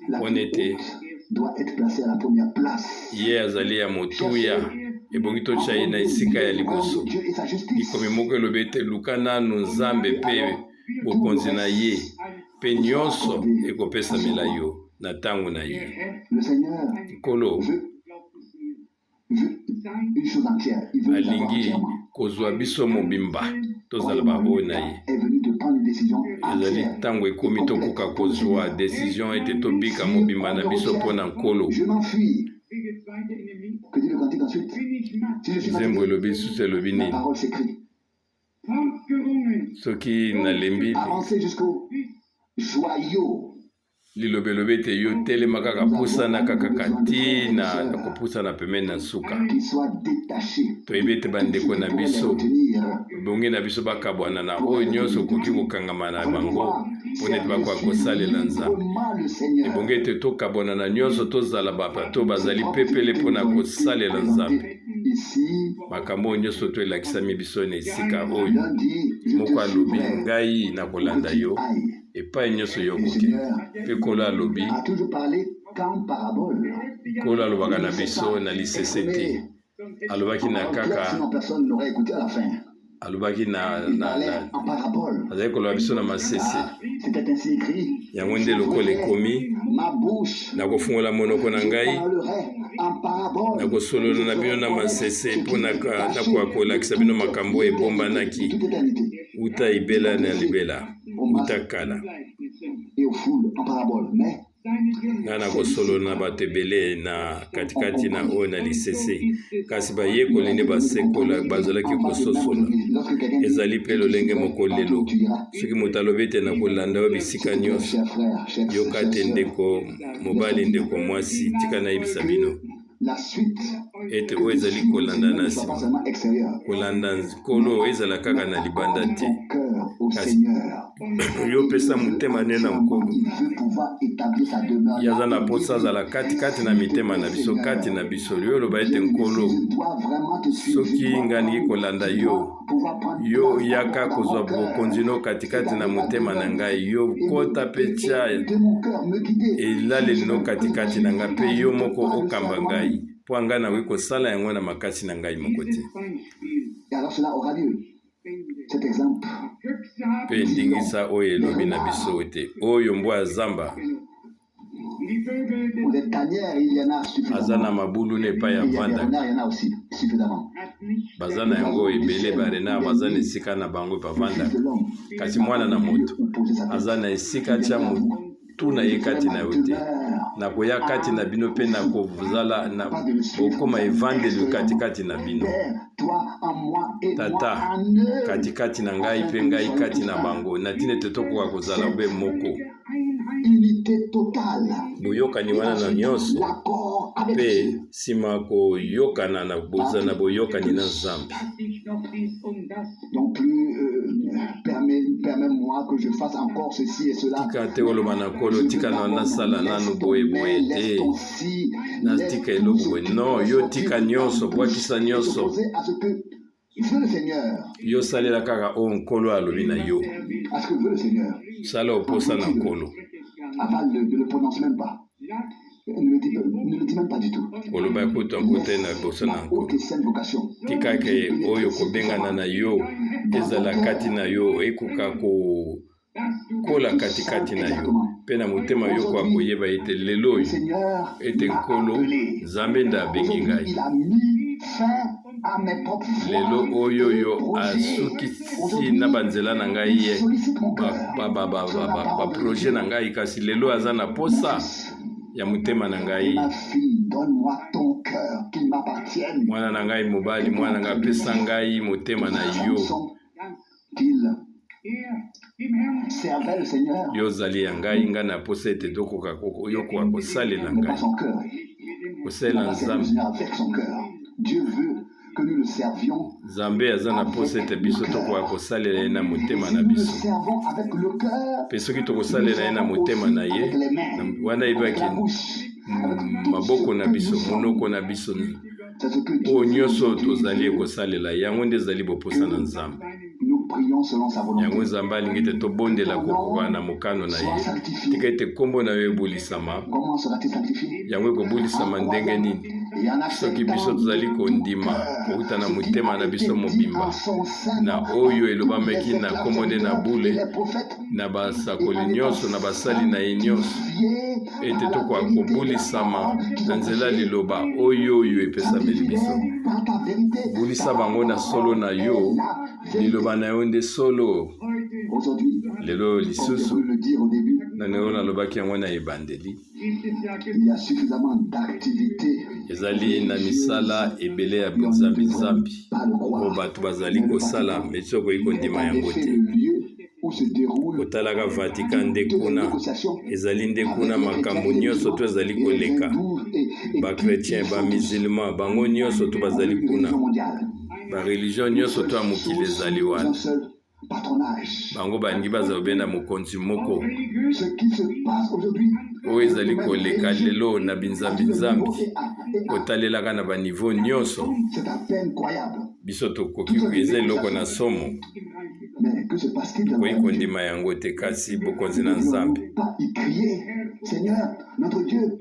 La On était- doit être placée à la première place. ye azali ya motuya ebongi totya ye na esika ya liboso Dieu et sa justice. likomi moko elobi ete luka nanu nzambe mpe bokonzi na ye mpe nyonso ekopesamela yo na ntango na ye Le Seigneur nkolo veut une chose entière. Il veut nous avoir alingi entièrement. kozwa biso mobimba tozala baoyo na ye Est venu de prendre une décision ezali entière. ntango ekomi tokoka kozwa desizio ete tobika mobimba na biso mpo na nkolo Je m'enfuis. Que dit le cantique ensuite? Si je suis nzembo fatigué, elobi lisusu elobi la nini parole s'écrit. soki nalembi Avancez jusqu'au joyau. lilobi elobi ete yo telema kaka pusana kaka kati na kopusana pembeni na suka Qu'il soit détaché. toyebi ete bandeko na biso bongi na biso bakabwana na oyo nyonso okoki kokangama na bango mpona ete bakoka kosalela nzambe ebongi ete tokabwana na nyonso tozala bato bazali pepele mpona kosalela nzambe makambo oyo nyonso toelakisami biso na esika oyo moko alobi ngai nakolanda yo epai nyonso yo koke mpe kolo alobi kolo alobaka na biso na lisese te alobaki na kaka alobaki na en parabole. azali koloba biso na masese C'était ainsi écrit. yango nde lokola ekomi Ma bouche nakofungola monoko na ngai parlerait en parabole. nakosolola na bino na masese mpo nakoya kolakisa bino makambo ebombanaki Toute éternité. uta ibela na libela uta kala Et aux foules en parabole. Mais nga nakosolola na bato ebele na katikati na oyo na lisese kasi bayekoli nde basekola bazalaki kososola lorsque quelqu'un ezali mpe lolenge moko lelo soki moto alobi ete nakolanda yo bisika nyonso cher frère, cher yoka te ndeko mobali ndeko mwasi tika nayebisa bino la suite ete oyo ezali kolanda na pas nsima seulement extérieure. kolanda nkolo oyo ezala kaka na libanda te Ton cœur au Seigneur. yo opesa motema nde na nkolo Il veut pouvoir établir sa demeure. ye aza na posa azala katikati na mitema na biso kati na biso yo oloba ete nkolo Je dois vraiment te suivre. soki nga ndiki kolanda yo Pouvoir prendre yo yaka kozwa bokonzi no katikati na motema na ngai yo kota mpe tia de mon cœur me guider. elaleli no katikati na ngai mpe yo moko okamba ngai mpo ngai nakoki kosala yango na makasi na ngai moko te Et alors cela aura lieu. Cet exemple. mpe ndingisa oyo elobi na biso ete oyo mbwa ya zamba Pour les tanières, il y en a suffisamment. aza na mabulu na epai ya Il y vanda en a aussi suffisamment. baza na yango ebele barenard baza na esika na bango bavanda De l'homme. kasi mwana na moto Où poser sa tête. aza na esika tia motu na ye kati na yo te nakoya kati na bino mpe nakozala okoma evandeli katikati na bino Père, toi en moi et tata moi en eux. katikati na ngai mpe ngai kati na bango na ntina ete tokoka kozala obe moko Unité totale. boyokani wana na nyonso L'accord avec mpe Dieu. nsima koyokana na bozala boyokani na nzambe Donc plus permets-moi que je fasse encore ceci et cela. tika te oloba na nkolo tika na nasala nanu boyeboye Laisse te ton si, natika eloko boye non yo tika nyonso bwakisa nyonso opposé à ce que veut le Seigneur. yo salela kaka oyo nkolo alobi na yo À ce que veut le Seigneur. sala oposa na nkolo Aval ne le prononce même pas. Ne le dit même pas du tout. oloba kuta kote na liboso na La nkolo haute et sainte vocation. tikake oyo kobengana na yo ezala kati na yo ekoka kokola katikati na yo mpe na motema yo kwa koyeba ete lelo Le oyo Seigneur ete m'a nkolo appelé. nzambe nde abengi Il ngai a mis fin à mes propres lelo voies oyo et yo projets. asukisi Aujourd'hui, na banzela na ngai ye sollicite mon cœur. baproje na ngai kasi lelo aza na posa ya motema na ngai Ma fille, donne-moi ton cœur, qu'il m'appartienne. mwana na ngai mobali mwana na ngai apesa ngai motema na yo Samson, qu'il servait le Seigneur, yo ozali ya ngai ngai na posa ete yokoka kosalela mais pas ngai son cœur. kosalela Le nzambe Seigneur avec son cœur. Dieu veut que nous le servions. nzambe aza na posa ete biso tokoka kosalela ye na motema Si na nous le biso servons avec le cœur, mpe soki tokosalela ye na motema na ye avec les mains, wana avec yebaki la bouche, avec tout maboko ce na que biso nous sommes. monoko na biso C'est ce que Dieu oyo veut nyonso aujourd'hui. tozali ekosalela yango nde ezali boposa na nzambe Nous prions selon sa volonté. yango nzambe alingi ete tobondela kokoka na mokano na Sois ye sanctifié. tika ete nkombo na yo ebolisama Comment sera-t-il sanctifié? yango ekobolisama ndenge nini Et en soki biso acceptant tozali kondima kouta na motema na biso mobimba na oyo elobamaki na nkombo nde na bule na basakoli nyonso na basali na ye nyonso ete tokoka kobulisama na nzela liloba oyo epesameli biso bulisa bango na solo na yo liloba na yo nde solo Aujourd'hui, lelo comme j'ai lisusu voulu le dire au début, na ndenge nalobaki yango na ebandeli il y a suffisamment d'activités ezali na misala ebele ya nzambi-nzambi par le oyo croire. bato bazali kosala me soki okoki kondima En yango effet, te le lieu où se déroule kotalaka vatican nde toutes les kuna négociations ezali nde kuna makambo nyonso to ezali koleka bakretien bamusulman bango nyonso to bazali kuna bareligio nyonso to ya mokili ezali wana patronage. bango balingi bazala obenda mokonzi moko Ce qui se passe aujourd'hui, oyo ezali koleka lelo na binzambi-nzambi kotalelaka na baniveau nyonso c'est à peine croyable. biso tokoki eza eloko na somo Mais que se passe-t-il dans koki le monde? kondima yango te kasi bokonzi na nzambe Pas y crier, Seigneur, notre Dieu,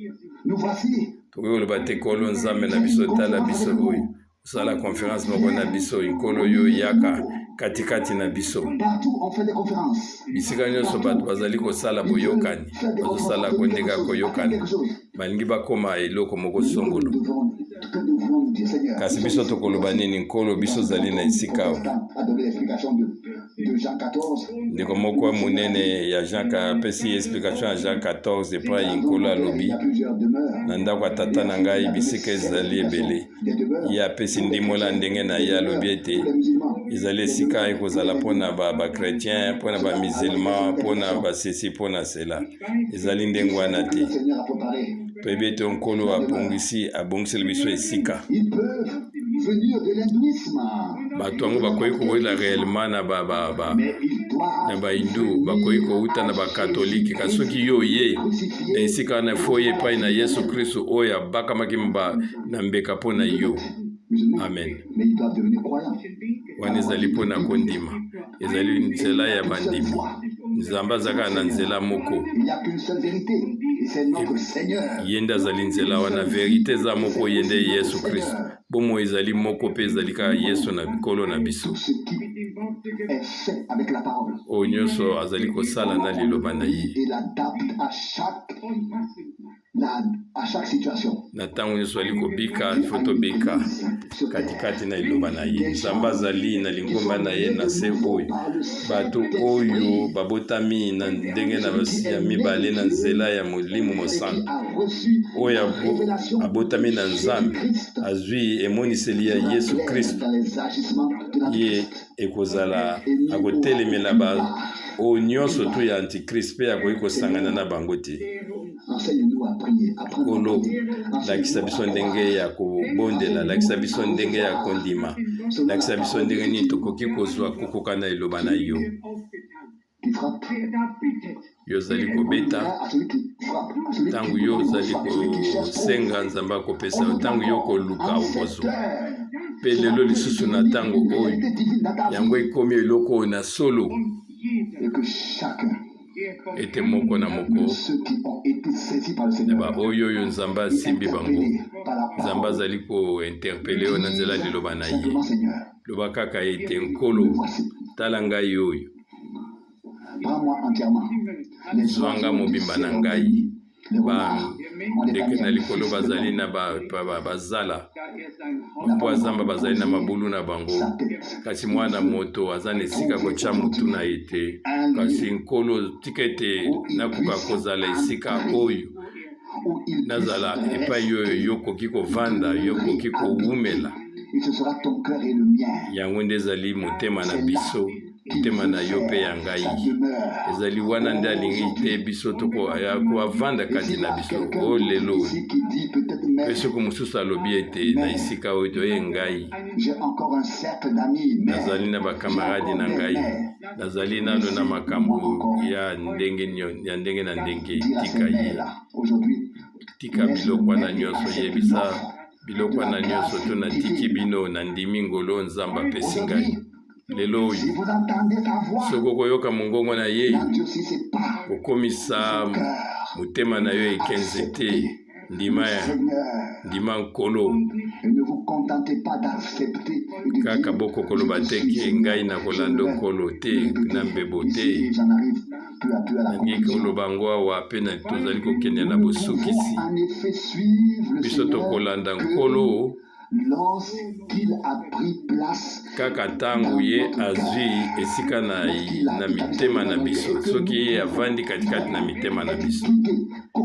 nous voici. tokoki koloba te nkolo nzambe na biso tala biso oyo osala conférence moko na biso nkolo oyo yaka katikati na biso. Partout, on fait des conférences. Bisika nyonso bato bazali kosala boyokani, bazosala kondeka koyokani, balingi bakoma eloko moko songolo. Kasi biso tokoloba nini nkolo biso zali na esika ndeko moko munene ya Jean apesi explication ya Jean 14 epai nkolo alobi na ndako ya tata na ngai bisika ezali ebele, ye apesi ndimola ndenge na ye alobi ete ezali esika ekozala mpona bakretien, mpona bamusulman, mpona basesi, mpona sela, ezali ndenge wana te. Toyebi ete nkolo abongiseli biso esika. Bato yango bakoki koboyela réellement na bahindu, bakoki kouta na bakatolike, kasi soki yo ye na esika wana fo ye epai na Yesu Kristo oyo abakamaki na mbeka mpo na yo. Amen. Wana ezali mpona kondima, ezali nzela ya bandimi. Nzambe azalaka na nzela moko, yende azali nzela wana, verite eza moko, yende Yesu Kristo. Bomo ezali moko mpe ezali kaka Yesu na bikolo na biso. Oyo nyonso azali kosala na liloba na ye na ntango nyonso ali kobika ifo tobika katikati na liloba na ye. Nzambe azali na lingomba na ye na se oyo bato oyo babotami na ndenge na ya mibale na nzela ya Molimo Mosantu, oyo abotami na Nzambe azwi emoniseli ya Yesu Kristo, ye ekozala akotelemela oyo nyonso to ya antikrist mpe akoki kosangana na bango te. Nkolo lakisa biso ndenge ya kobondela, lakisa biso ndenge ya kondima, lakisa biso ndenge nini tokoki kozwa kokoka na eloba na yo. Yo ozali kobeta ntango yo ozali kosenga Nzambe akopesa, ntango yo koluka okozwa. Mpe lelo lisusu na ntango oyo yango ekomi eloko oyo na solo ete moko na moko na baoyo oyo Nzambe asimbi bango, Nzambe azali kointerpele oyo na nzela liloba na ye. Loba kaka ete nkolo tala ngai oyo, zwanga mobimba na ngai. Ndeke na likolo bazali na bazala mpo azamba bazali na mabulu na bango, kasi mwana moto aza na esika kotya mutu na ye te. Kasi nkolo tika ete nakoka kozala esika oyo nazala epai oyo yokoki kovanda, yokoki kowumela. Yango nde ezali motema na biso, motema na yo mpe ya ngai. Ezali wana nde alingi te biso tokovanda kati na biso. O lelo mpe soki mosusu alobi ete na esika oyo toye ngai nazali na bakamaradi na ngai, nazali nano na makambo ya ndenge na ndenge. Tika ye, tika biloko wana nyonso, yebisa biloko wana nyonso to na tiki bino na ndimi ngolo Nzambe apesi ngai. Lelo oyo soki okoyoka mongongo na ye, okomisa motema na yo ekenze te. Ndima nkolo kaka boko koloba teke ngai na kolanda nkolo te na mbebo te. Nangi koloba ngo awa mpe na tozali kokende na bosukisi. Biso tokolanda nkolo kaka ntango ye azwi esika na mitema na biso, soki ye avandi katikati na mitema na biso,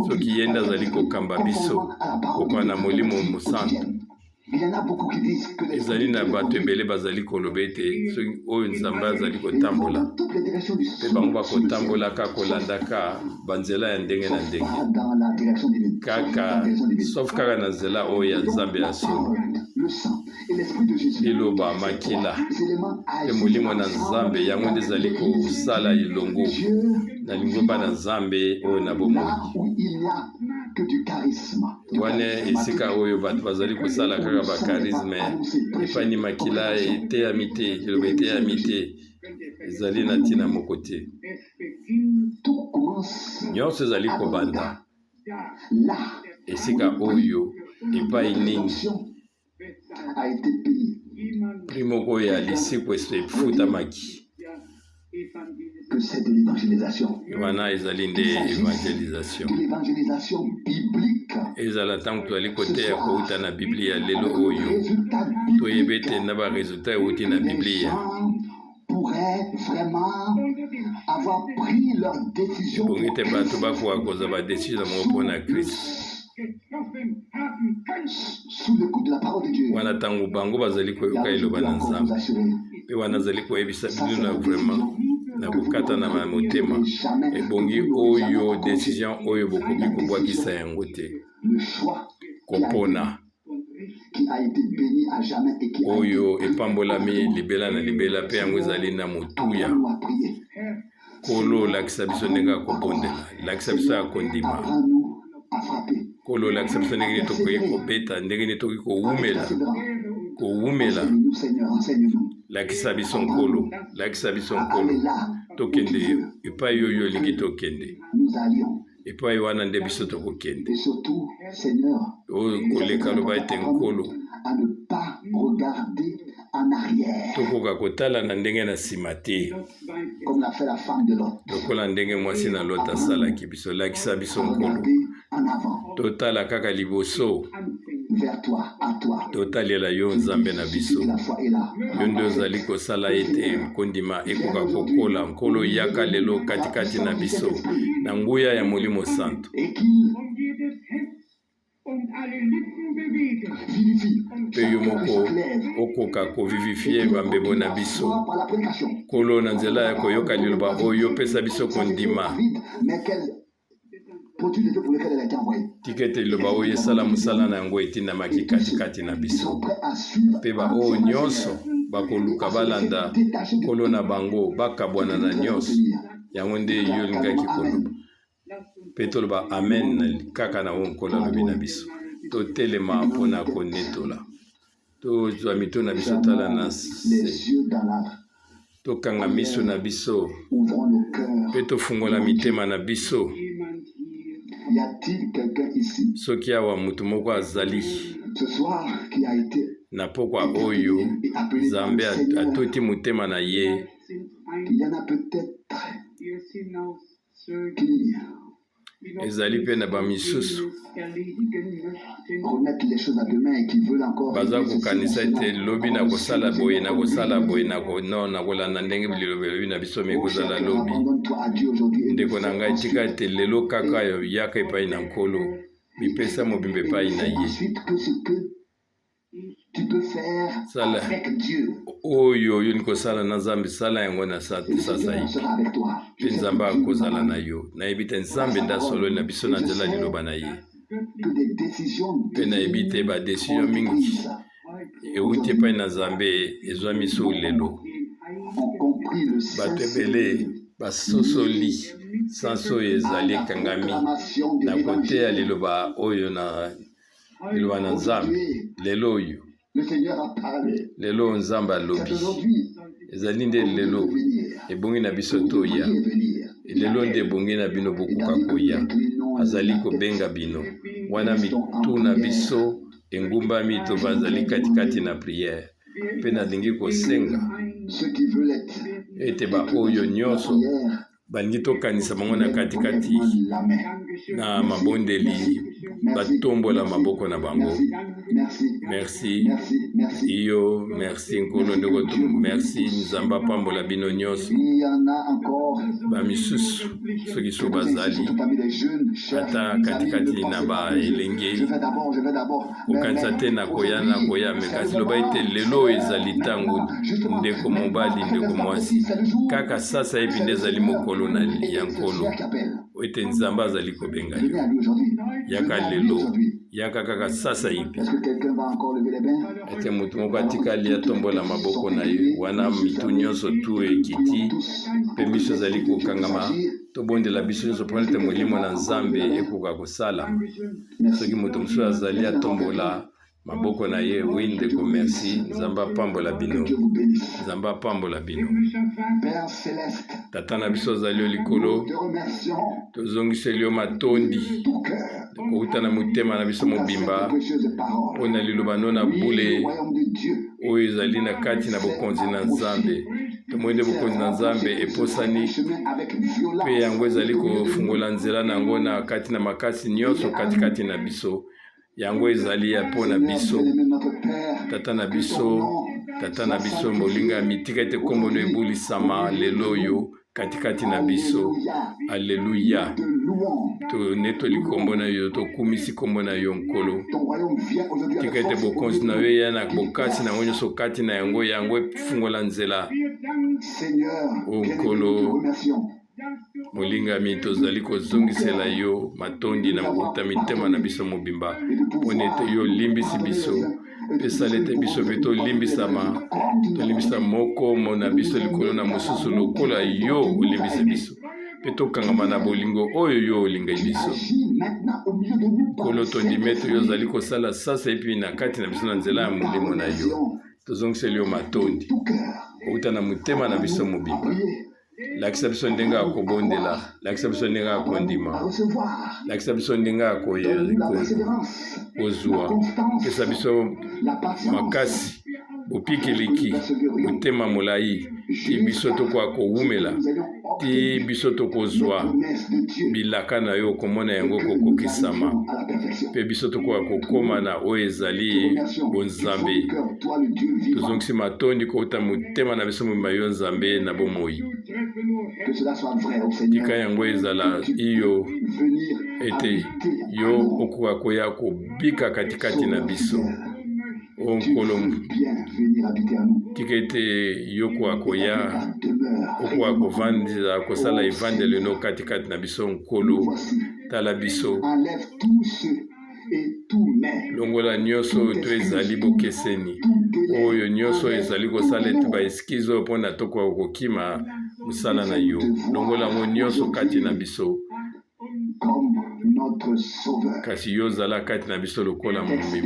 soki ye nde azali kokamba biso kokoka na Molimo Mosantu. Ezali na bato ebele bazali koloba ete soki oyo Nzambe azali kotambola mpe bango bakotambolaka kolandaka banzela ya ndenge na ndenge, kaka sauf kaka na nzela oyo ya Nzambe ya solo. Liloba makila mpe Molimo na Nzambe yango nde ezali kosala elongo na lingomba na Nzambe oyo na bomoi. Wana esika oyo bato bazali kosala kaka bakarisme epani makila eteyami te, liloba eteyami te, ezali na ntina moko te. Nyonso ezali kobanda esika oyo epai nini primo ko ya lisiko efutamaki que c'est de l'évangélisation. wana ezali nde evangelisation De l'évangélisation biblique. ezala ntango toali koteya kouta na biblia lelo Le oyo résultat toyebi biblique. ete na baresultat euti na Les biblia gens pourraient vraiment avoir pris leur décision ebongi pour te bato Christ bakoka kozwa badesizio moko mpo na kristo sous le coup de la parole de Dieu. wana ntango bango bazali Et koyoka alors, je eloba peux na encore vous nzambe assurer, mpe wana azali koyebisa ça bino c'est na la vraiment décision na que vous kokata na n'aurez motema jamais, ebongi que vous n'aurez jamais oyo rencontré. desizio oyo bokoki kobwakisa yango te Le choix kopona qui a été béni à jamais et qui a été oyo epambolami libela na libela mpe yango ezali na motuya apprends-nous à prier. kolo lakisa biso ndenge ya kobondela lakisa biso ya kondima Apprends-nous à frapper. kolo lakisa biso ndenge nini tokoki kobeta ndenge nini tokoki kowumela kowumela Enseigne-nous, Seigneur, enseigne-nous. lakisa biso nkolo lakisa biso À nkolo aller là où tu tokende veux. epai oyo olingi tokende Nous allions. epai wana nde biso tokokende Et surtout, Seigneur, oyo koleka loba ete nkolo à ne pas regarder en arrière, tokoka kotala na ndenge na nsima te comme l'a fait la femme de Lot. lokola ndenge mwasi na lota asalaki biso lakisa biso nkolo Regarder en avant, totala kaka liboso vers toi, à toi. totalela yo nzambe na biso Et la foi est là. yo nde ozali kosala ete kondima ekoka kokola nkolo yaka lelo katikati na biso na nguya ya molimo santo Et qu'il vivifie mpe yo moko okoka kovivifie bambebo na biso par la prédication. nkolo na nzela ya koyoka liloba oyo opesa biso kondima Mais quel produit de Dieu pour lequel elle a été envoyée. tika ete liloba oyo esala mosala na yango etindamaki katikati na Ils biso sont prêts à suivre mpe baoyo nyonso bakoluka balanda nkolo na bango bakabwana na nyonso yango nde yo olingaki koloba mpe toloba amen kaka na oyo nkolo alobi na biso totelema mpona konetola tozwa mito na biso tala na se Les yeux dans la... tokanga miso na biso Ouvrons nos cœurs. mpe tofungola mitema na biso Y a-t-il quelqu'un ici soki awa moto moko azali ce soir qui a été na pokwa oyo et appelé nzambe Seigneur? atoti motema na ye Il y en a peut-être qui ezali mpe na bamisusu remettent les choses à demain et qui veulent encore baza vivre ceci, kokanisa cela. ete lobi na kosala boye na kosala boye no na kolanda ndenge lilobi elobi na biso me Oh, ekozala chacun, lobi abandonne-toi à Dieu aujourd'hui. ndeko na ngai tika ete lelo kaka yaka epai na nkolo mipesa mobimba epai na ye Ensuite, que ce que tu peux faire Sala. avec Dieu, oyo oyoni kosala na nzambe sala yango na et le sasa Seigneur hivi sera avec toi. mpe nzambe akozala na yo nayebi te nzambe nde asololi na biso na nzela liloba na ye Que des décisions mpe nayebi te badesizio ont été mingi prises, euti epai na nzambe ezwami so lelo ont compris le bato sens ebele basosoli sanso oyo ezali ekangami na koteya liloba oyo na liloba na nzambe lelo oyo Le Seigneur a parlé. lelo nzambe C'est alobi aujourd'hui ezali nde lelo venir. ebongi na biso toya Venir. lelo nde ebongi na bino bokoka koya azali kobenga bino wana mitu na biso engumbami to bazali katikati na priere mpe nalingi kosenga Ceux qui veulent être ete baoyo nyonso prière, balingi tokanisa bango na katikati la main. na mabondeli batombola maboko na bango Merci. merci Merci. Merci. iyo merci nkolo ndeko merci nzambe apambola bino nyonso Il y en a encore. bamisusu soki so bazali Parmi les jeunes, chers ata amis, katikati ne na pensez pas, baelenge je vais d'abord. kokanisa te na koya me kasi loba ete lelo ezali ntango ndeko mobali ndeko mwasi kaka sasa epi nde ezali mokolo na ya nkolo ete nzambe azali kobenga yo yaka lelo yaka kaka sasa ipi Est-ce que quelqu'un va encore lever les mains? ete moto moko atikali atombola maboko na ye wana mitu nyonso tu ekiti mpe miso ezali kokangama tobondela biso nyonso mpona ete molimo na nzambe ekoka kosala soki moto mosusu azali atombola maboko na ye. Oui ndeko, merci. Nzambe apambola bino, Que Dieu vous bénisse. Nzambe apambola bino. Père céleste, Tata na biso ozali yo likolo, nous te remercions tozongiseli yo matondi de tout cœur kouta na motema na biso pour ta mobimba sainte et précieuse parole. mpo na liloba no na Oui, le bule royaume de Dieu oyo ezali na kati na bokonzi na Nzambe. Tomoni nde bokonzi na Nzambe eposani chemin avec violence. mpe yango ezali kofungola nzela na yango na kati na makasi nyonso katikati na biso. Yango ezali ya mpo na biso. Bien-aimé notre Père, Tata na biso molinga mitika ete kombo no ebulisama lelo oyo katikati na biso. Alleluya. te louons. Tonetoli kombo na yo, tokumisi kombo na yo nkolo. Ton royaume vient aujourd'hui Tika avec ete force. bokonzi na yo eya na bokasi na yango nyonso kati na yango efungola nzela. Seigneur, Oh, bien-aimé, Kolo. nous te remercions. Molingami tozali kozongisela yo matondi na makuta mitema na biso mobimba mpona ete yo olimbisi biso mpe sala ete biso mpe tolimbisama moko na biso likolo na mosusu lokola yo olimbisi biso mpe tokangama na bolingo oyo yo olingai biso. Agis maintenant au milieu de nous. Kolo tondimi ete yo ozali kosala sasa epi na kati na biso na nzela ya molimo na yo. Tozongiseli yo matondi Tout cœur. kouta na motema na biso mobimba. Priez. Lakisa biso ndenge ya kobondela, lakisa biso ndenge ya À kondima, recevoir. lakisa biso ndenge ya Donne-nous la persévérance, la kozwa, constance, pesa biso la patience. makasi, bopikiliki, motema molai, ti biso tokoka kowumela, Nous allions ti biso tokozwa promesse de Dieu bilaka na yo komona yango kokokisama, à la perfection. mpe biso tokoka kokóma na oyo ezali bonzambe. Toi, le Dieu vivant, Tozongisi matondi kouta motema na biso mobimba yo nzambe na bomoi. que cela soit vrai au Seigneur. Tika yango ezala iyo Venir ete yo okoka koya kobika katikati na biso. O nkolo, bien venir habiter en nous. tika ete yo koka koya Ta demeure. okoka kovandisa kosala evandelo no katikati na biso nkolo. Voici, Tala biso enlève tous ceux et tout mais longola nyonso oyo to ezali bokeseni oyo nyonso ezali kosala ete baeskize oyo mpona tokoka kokima mosala na yo. Longola yango nyonso kati na biso, comme notre sauveur. kasi yo ozala kati na biso lokola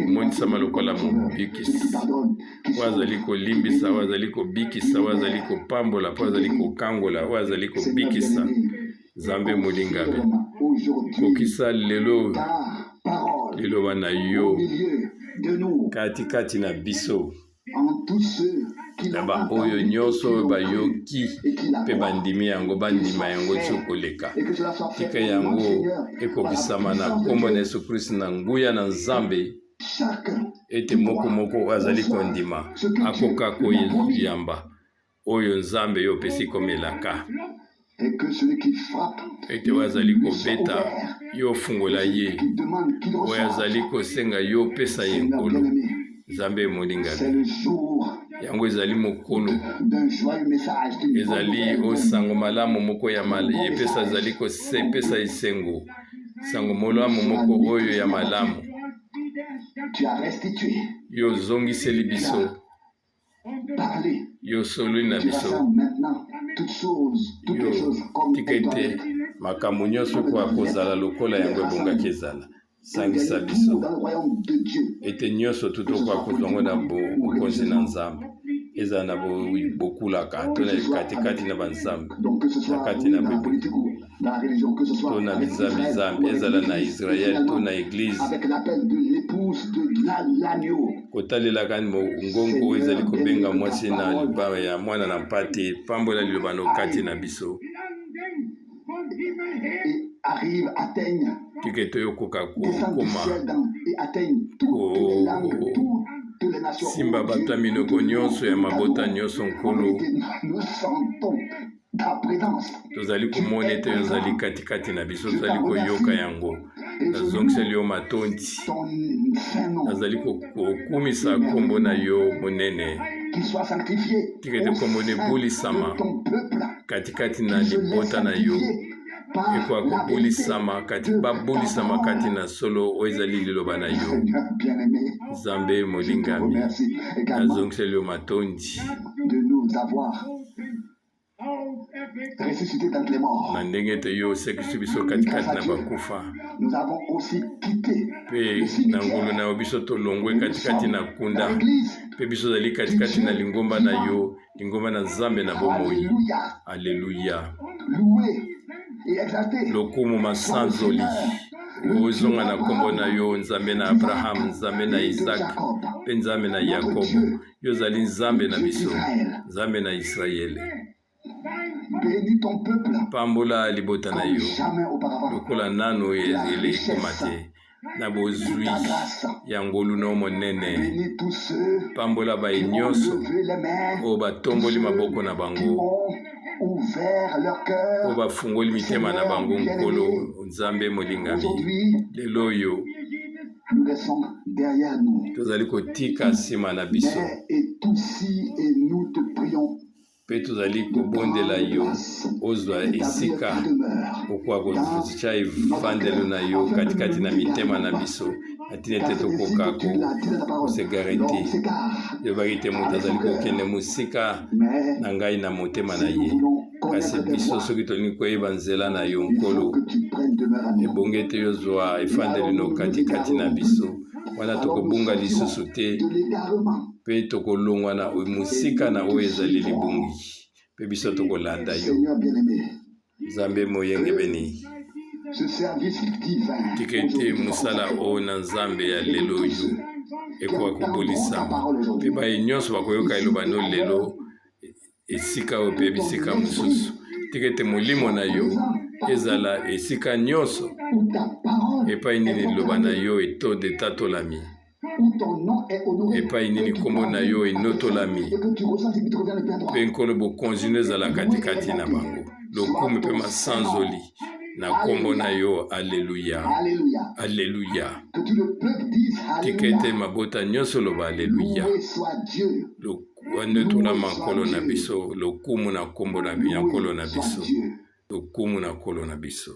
monisama lokola mobikisi. Qui pardonne, qui Oyo azali kolimbisa, oyo azali kobikisa, oyo azali kopambola, oyo azali kokangola, oyo azali kobikisa. Nzambe molingami, aujourd'hui kokisa lelo ta parole liloba na au yo milieu de nous, katikati na biso en tous ceux qui na l'ont baoyo entendu nyonso oyo bayoki et qui la mpe croient. bandimi yango bandima yango ti koleka. Et que cela soit fait Tika au nom du yango Seigneur, ekokisama na par la puissance de nkombo na Dieu. Yesu Kristo na nguya na Nzambe Chacun ete moko oyo azali kondima akoka koyamba oyo Nzambe yo opesi komelaka. et que celui qui frappe, Ete oyo azali kobeta yo ofungola ye, qui demande, qui oyo reçoit, azali kosenga yo opesa ye Seigneur nkolo. bien-aimé, Nzambe c'est molingami, le jour yango ezali mokolo, d'un joyeux message, d'une bonne ezali nouvelle. osango malamu moko ya epesa ezali kopesa esengo, sango malamu moko oyo ya malamu Tu as restitué, yo ozongiseli biso, parlé, yo sololi na tu biso, rassembles maintenant toutes yo les choses comme tika elles doivent ete être. makambo nyonso koya kozala lokola yango ebongaki ezala. Sangisa Tout biso dans le royaume de Dieu. ete nyonso totokoka kozwa ngo na bokonzi na Nzambe, ezala na bokulaka to na katikati na banzambe, Donc que ce soit Nakati na dans la Bible. politique ou dans la religion, que ce soit to na avec bizambi Israël, zambi, ou avec ezala na l'Église, Israel to finalement, na eglize, avec l'appel de l'épouse de l'agneau. kotalelaka ngongo oyo ezali kobenga mwasi na libaba ya mwana na mpate, pambola liloba no kati na biso, Et arrive, atteigne, tika ete oyokoka descend du kokoma ciel et atteigne toutes les langues, toutes les nations. simba bato ya minoko nyonso ya mabota nyonso nkolo. Nous sentons ta présence. Tozali komona ete ozali katikati na biso, tozali koyoka yango. Nazongiseli yo matondi, Ton saint nom, nazali kokumisa kombo na yo monene, qu'il soit sanctifié tika ete au kombo sein ebulisama de ton peuple. katikati na libota na yo, ekoka kobulisama babulisama kati na solo oyo ezali liloba na yo. Seigneur bien-aimé, Nzambe molingami, merci également nazongiseli yo matondi de nous avoir ressuscité d'entre les morts. na ndenge ete yo osekisi biso katikati na bakufa, nous avons aussi quitté pe le na cimetière. ngolu na yo biso tolongwe Nous katikati na sommes kunda dans l'église. pe biso tozali katikati na lingomba na yo, lingomba na Nzambe na bomoi. Alléluia. Alleluya. Loué et exalté. Lokumu masanzoli ozonga na kombo na yo, Nzambe na Abraham, Nzambe na Isaac, pe Nzambe na Yakobo. Yo ozali Nzambe na biso, Nzambe na Israele. Bénis ton peuple Pambola libota na comme yo jamais auparavant. lokola nano ezele ekoma te na bozwi ya ngolu na yo monene. Bénis tous ceux Pambola bai qui ont nyonso levé les mains, oyo batomboli maboko na qui bango, ont ouvert leur oyo cœur. bafungoli mitema na bango. Nkolo Nzambe molingami, Aujourd'hui, lelo oyo nous laissons derrière nous. tozali kotika nsima na biso, Mais étoussi et nous te prions mpe tozali de kobondela prendre yo place, ozwa d'établir esika ta demeure. okwa kozicha evandelo na yo katikati na mitema na biso, atina ete tokoka kosegarete yebaki te moto azali kokende mosika Mais na ngai na motema na si nous ye, voulons kasi connaître tes biso voies, soki tolingi koyeba nzela na yo il faut nkolo, que tu prennes demeure à nous. ebongi ete yozwa efandeli no katikati na biso, wana tokobunga lisusu te De l'égarement. mpe tokolongwa na mosika na oyo ezali libungi, mpe biso tokolanda yo. Seigneur bien-aimé, Nzambe moyenge beni ce service divin tika ete mosala oyo na Nzambe ya lelo oyo ekoka kobolisama, mpe baye nyonso bakoyoka eloba no lelo esika oyo mpe bisika mosusu. Tika ete molimo na yo ezala esika nyonso où ta parole epai nini liloba na yo etatolami, où ton nom est honoré, epai nini kombo na yo enotolami, et que tu ressens ce qui te revient le plein droit. mpe nkolo bokonzi no ezala katikati na bango, lokumu mpe masanzoli na kombo na yo. Alleluya, Alléluia. alleluya. Que tout le peuple dise Tika ete Alléluia. mabota nyonso loba alleluya. Loué soit Dieu. Wande tolama nkolo na biso, lokumu na kombo na nkolo na Loué soit biso, Dieu. lokumu na nkolo na biso.